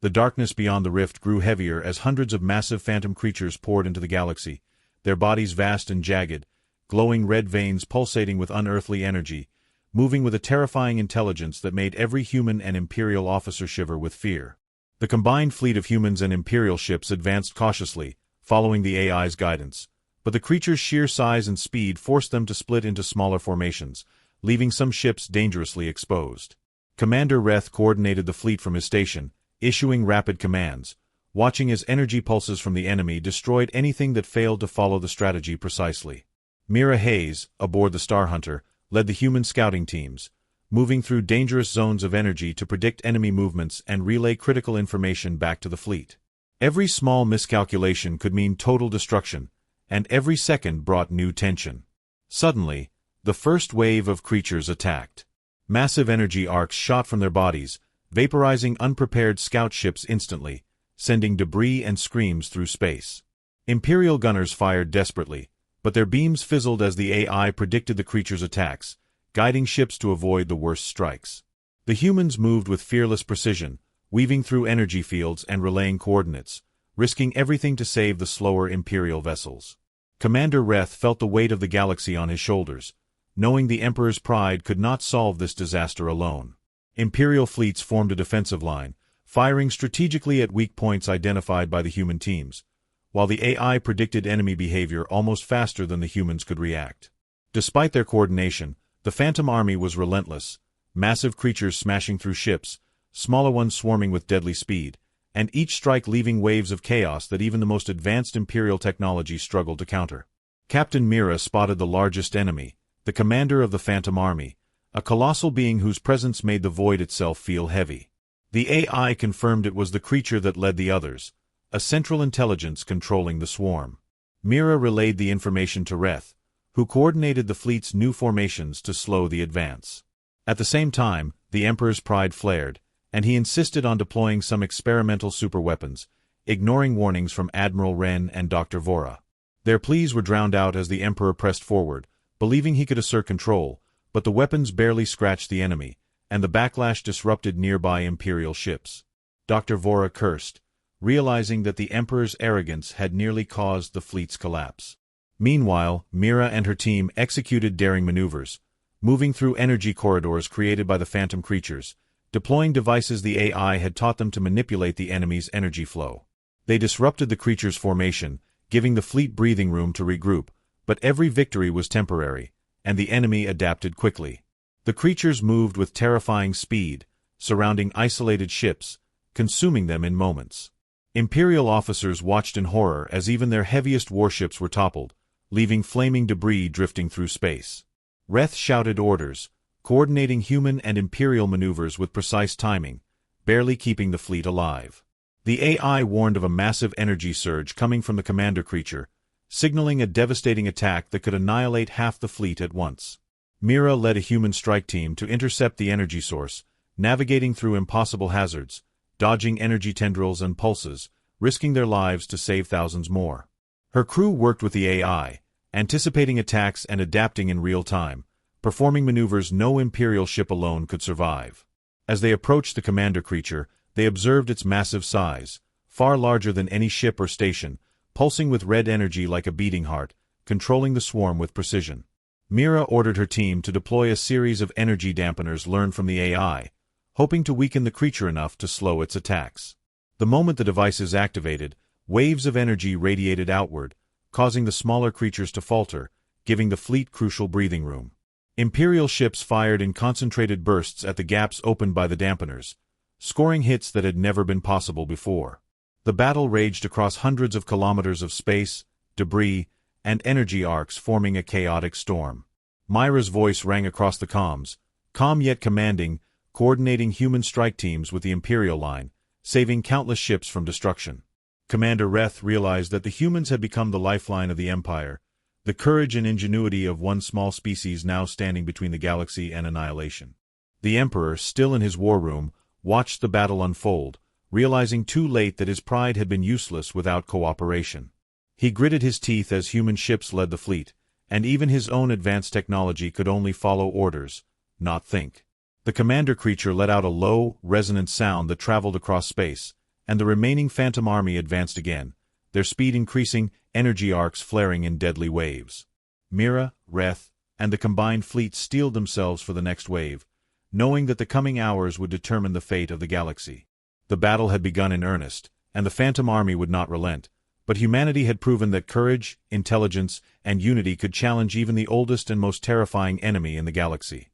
The darkness beyond the rift grew heavier as hundreds of massive phantom creatures poured into the galaxy, their bodies vast and jagged, glowing red veins pulsating with unearthly energy, moving with a terrifying intelligence that made every human and Imperial officer shiver with fear. The combined fleet of humans and Imperial ships advanced cautiously, following the AI's guidance, but the creatures' sheer size and speed forced them to split into smaller formations, leaving some ships dangerously exposed. Commander Reth coordinated the fleet from his station, issuing rapid commands, watching as energy pulses from the enemy destroyed anything that failed to follow the strategy precisely. Mira Hayes, aboard the Star Hunter, led the human scouting teams, moving through dangerous zones of energy to predict enemy movements and relay critical information back to the fleet. Every small miscalculation could mean total destruction, and every second brought new tension. Suddenly, the first wave of creatures attacked. Massive energy arcs shot from their bodies, vaporizing unprepared scout ships instantly, sending debris and screams through space. Imperial gunners fired desperately, but their beams fizzled as the AI predicted the creatures' attacks, guiding ships to avoid the worst strikes. The humans moved with fearless precision, weaving through energy fields and relaying coordinates, risking everything to save the slower Imperial vessels. Commander Reth felt the weight of the galaxy on his shoulders, knowing the Emperor's pride could not solve this disaster alone. Imperial fleets formed a defensive line, firing strategically at weak points identified by the human teams, while the AI predicted enemy behavior almost faster than the humans could react. Despite their coordination, the Phantom Army was relentless, massive creatures smashing through ships, smaller ones swarming with deadly speed, and each strike leaving waves of chaos that even the most advanced Imperial technology struggled to counter. Captain Mira spotted the largest enemy, the commander of the Phantom Army, a colossal being whose presence made the void itself feel heavy. The AI confirmed it was the creature that led the others, a central intelligence controlling the swarm. Mira relayed the information to Reth, who coordinated the fleet's new formations to slow the advance. At the same time, the Emperor's pride flared, and he insisted on deploying some experimental superweapons, ignoring warnings from Admiral Wren and Dr. Vora. Their pleas were drowned out as the Emperor pressed forward, believing he could assert control, but the weapons barely scratched the enemy, and the backlash disrupted nearby Imperial ships. Dr. Vora cursed, realizing that the Emperor's arrogance had nearly caused the fleet's collapse. Meanwhile, Mira and her team executed daring maneuvers, moving through energy corridors created by the phantom creatures, deploying devices the AI had taught them to manipulate the enemy's energy flow. They disrupted the creatures' formation, giving the fleet breathing room to regroup, but every victory was temporary, and the enemy adapted quickly. The creatures moved with terrifying speed, surrounding isolated ships, consuming them in moments. Imperial officers watched in horror as even their heaviest warships were toppled, leaving flaming debris drifting through space. Reth shouted orders, coordinating human and Imperial maneuvers with precise timing, barely keeping the fleet alive. The AI warned of a massive energy surge coming from the commander creature, signaling a devastating attack that could annihilate half the fleet at once. Mira led a human strike team to intercept the energy source, navigating through impossible hazards, dodging energy tendrils and pulses, risking their lives to save thousands more. Her crew worked with the AI, anticipating attacks and adapting in real time, performing maneuvers no Imperial ship alone could survive. As they approached the commander creature, they observed its massive size, far larger than any ship or station, pulsing with red energy like a beating heart, controlling the swarm with precision. Mira ordered her team to deploy a series of energy dampeners learned from the AI, hoping to weaken the creature enough to slow its attacks. The moment the devices activated, waves of energy radiated outward, causing the smaller creatures to falter, giving the fleet crucial breathing room. Imperial ships fired in concentrated bursts at the gaps opened by the dampeners, scoring hits that had never been possible before. The battle raged across hundreds of kilometers of space, debris, and energy arcs forming a chaotic storm. Myra's voice rang across the comms, calm yet commanding, coordinating human strike teams with the Imperial line, saving countless ships from destruction. Commander Reth realized that the humans had become the lifeline of the Empire, the courage and ingenuity of one small species now standing between the galaxy and annihilation. The Emperor, still in his war room, watched the battle unfold, realizing too late that his pride had been useless without cooperation. He gritted his teeth as human ships led the fleet, and even his own advanced technology could only follow orders, not think. The commander creature let out a low, resonant sound that traveled across space, and the remaining Phantom Army advanced again, their speed increasing, energy arcs flaring in deadly waves. Mira, Reth, and the combined fleet steeled themselves for the next wave, knowing that the coming hours would determine the fate of the galaxy. The battle had begun in earnest, and the Phantom Army would not relent, but humanity had proven that courage, intelligence, and unity could challenge even the oldest and most terrifying enemy in the galaxy.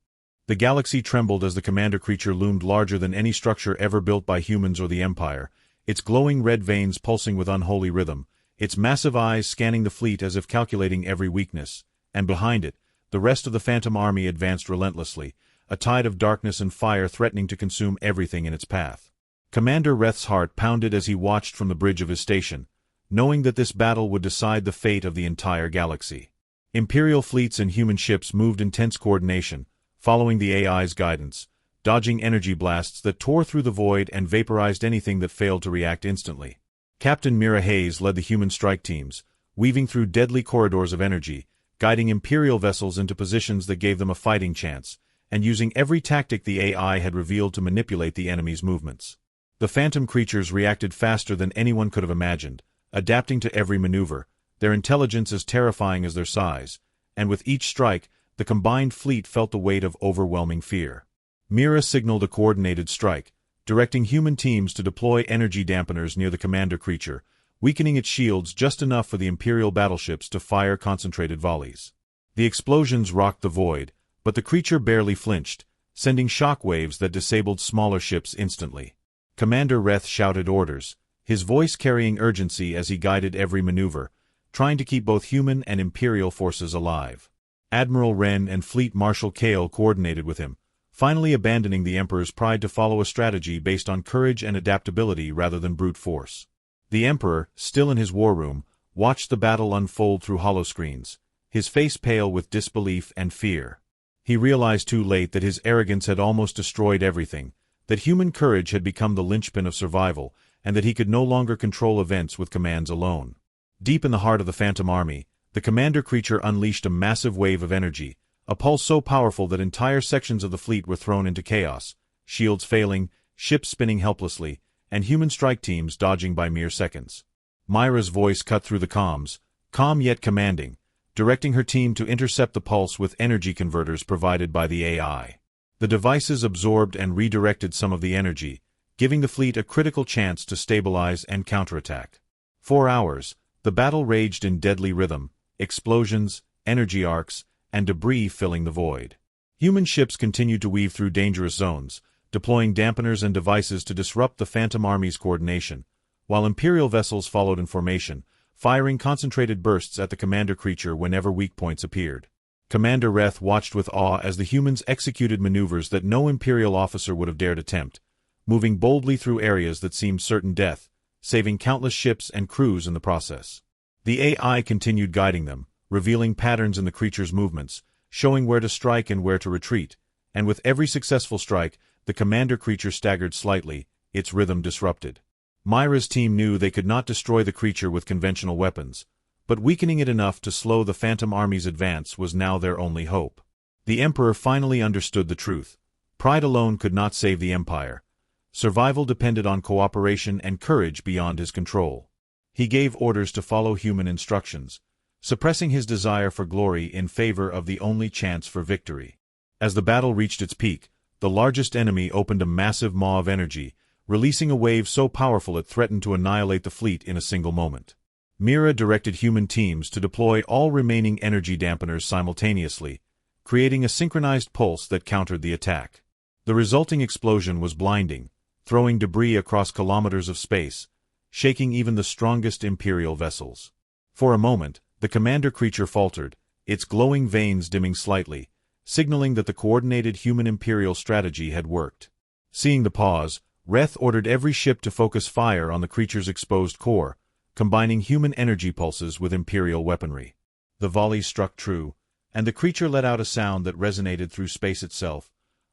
The galaxy trembled as the commander creature loomed larger than any structure ever built by humans or the Empire, its glowing red veins pulsing with unholy rhythm, its massive eyes scanning the fleet as if calculating every weakness, and behind it, the rest of the Phantom Army advanced relentlessly, a tide of darkness and fire threatening to consume everything in its path. Commander Reth's heart pounded as he watched from the bridge of his station, knowing that this battle would decide the fate of the entire galaxy. Imperial fleets and human ships moved in tense coordination, following the AI's guidance, dodging energy blasts that tore through the void and vaporized anything that failed to react instantly. Captain Mira Hayes led the human strike teams, weaving through deadly corridors of energy, guiding Imperial vessels into positions that gave them a fighting chance, and using every tactic the AI had revealed to manipulate the enemy's movements. The phantom creatures reacted faster than anyone could have imagined, adapting to every maneuver, their intelligence as terrifying as their size, and with each strike, the combined fleet felt the weight of overwhelming fear. Mira signaled a coordinated strike, directing human teams to deploy energy dampeners near the commander creature, weakening its shields just enough for the Imperial battleships to fire concentrated volleys. The explosions rocked the void, but the creature barely flinched, sending shock waves that disabled smaller ships instantly. Commander Reth shouted orders, his voice carrying urgency as he guided every maneuver, trying to keep both human and Imperial forces alive. Admiral Wren and Fleet Marshal Kale coordinated with him, finally abandoning the Emperor's pride to follow a strategy based on courage and adaptability rather than brute force. The Emperor, still in his war room, watched the battle unfold through holoscreens, his face pale with disbelief and fear. He realized too late that his arrogance had almost destroyed everything, that human courage had become the linchpin of survival, and that he could no longer control events with commands alone. Deep in the heart of the Phantom Army, the commander creature unleashed a massive wave of energy, a pulse so powerful that entire sections of the fleet were thrown into chaos, shields failing, ships spinning helplessly, and human strike teams dodging by mere seconds. Myra's voice cut through the comms, calm yet commanding, directing her team to intercept the pulse with energy converters provided by the AI. The devices absorbed and redirected some of the energy, giving the fleet a critical chance to stabilize and counterattack. For hours, the battle raged in deadly rhythm, explosions, energy arcs, and debris filling the void. Human ships continued to weave through dangerous zones, deploying dampeners and devices to disrupt the Phantom Army's coordination, while Imperial vessels followed in formation, firing concentrated bursts at the commander creature whenever weak points appeared. Commander Reth watched with awe as the humans executed maneuvers that no Imperial officer would have dared attempt, moving boldly through areas that seemed certain death, saving countless ships and crews in the process. The AI continued guiding them, revealing patterns in the creature's movements, showing where to strike and where to retreat, and with every successful strike, the commander creature staggered slightly, its rhythm disrupted. Myra's team knew they could not destroy the creature with conventional weapons, but weakening it enough to slow the Phantom Army's advance was now their only hope. The Emperor finally understood the truth. Pride alone could not save the Empire. Survival depended on cooperation and courage beyond his control. He gave orders to follow human instructions, suppressing his desire for glory in favor of the only chance for victory. As the battle reached its peak, the largest enemy opened a massive maw of energy, releasing a wave so powerful it threatened to annihilate the fleet in a single moment. Mira directed human teams to deploy all remaining energy dampeners simultaneously, creating a synchronized pulse that countered the attack. The resulting explosion was blinding, throwing debris across kilometers of space, shaking even the strongest Imperial vessels. For a moment, the commander creature faltered, its glowing veins dimming slightly, signaling that the coordinated human-Imperial strategy had worked. Seeing the pause, Reth ordered every ship to focus fire on the creature's exposed core, combining human energy pulses with Imperial weaponry. The volleys struck true, and the creature let out a sound that resonated through space itself,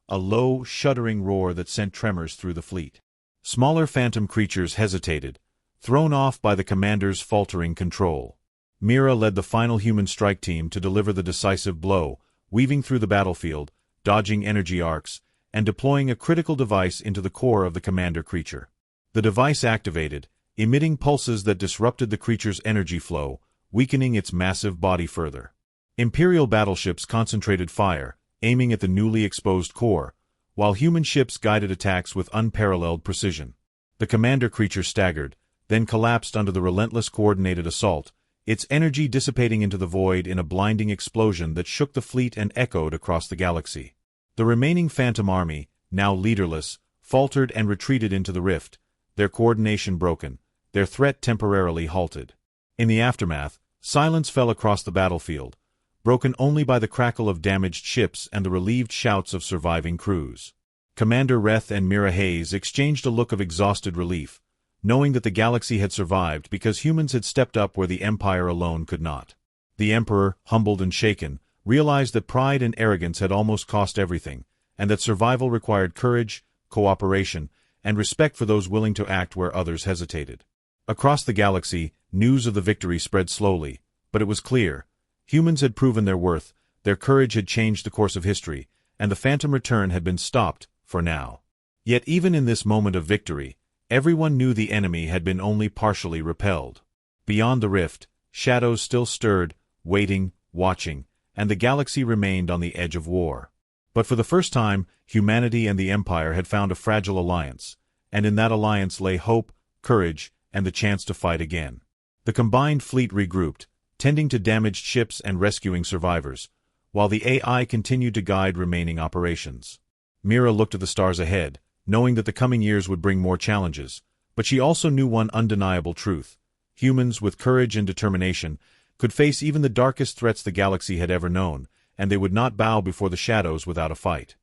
a low, shuddering roar that sent tremors through the fleet. Smaller phantom creatures hesitated, thrown off by the commander's faltering control. Mira led the final human strike team to deliver the decisive blow, weaving through the battlefield, dodging energy arcs, and deploying a critical device into the core of the commander creature. The device activated, emitting pulses that disrupted the creature's energy flow, weakening its massive body further. Imperial battleships concentrated fire, aiming at the newly exposed core, while human ships guided attacks with unparalleled precision. The commander creature staggered, then collapsed under the relentless coordinated assault, its energy dissipating into the void in a blinding explosion that shook the fleet and echoed across the galaxy. The remaining Phantom Army, now leaderless, faltered and retreated into the rift, their coordination broken, their threat temporarily halted. In the aftermath, silence fell across the battlefield, broken only by the crackle of damaged ships and the relieved shouts of surviving crews. Commander Reth and Mira Hayes exchanged a look of exhausted relief, knowing that the galaxy had survived because humans had stepped up where the Empire alone could not. The Emperor, humbled and shaken, realized that pride and arrogance had almost cost everything, and that survival required courage, cooperation, and respect for those willing to act where others hesitated. Across the galaxy, news of the victory spread slowly, but it was clear. Humans had proven their worth, their courage had changed the course of history, and the Phantom return had been stopped, for now. Yet even in this moment of victory, everyone knew the enemy had been only partially repelled. Beyond the rift, shadows still stirred, waiting, watching, and the galaxy remained on the edge of war. But for the first time, humanity and the Empire had found a fragile alliance, and in that alliance lay hope, courage, and the chance to fight again. The combined fleet regrouped, tending to damaged ships and rescuing survivors, while the AI continued to guide remaining operations. Mira looked at the stars ahead, knowing that the coming years would bring more challenges, but she also knew one undeniable truth. Humans with courage and determination could face even the darkest threats the galaxy had ever known, and they would not bow before the shadows without a fight.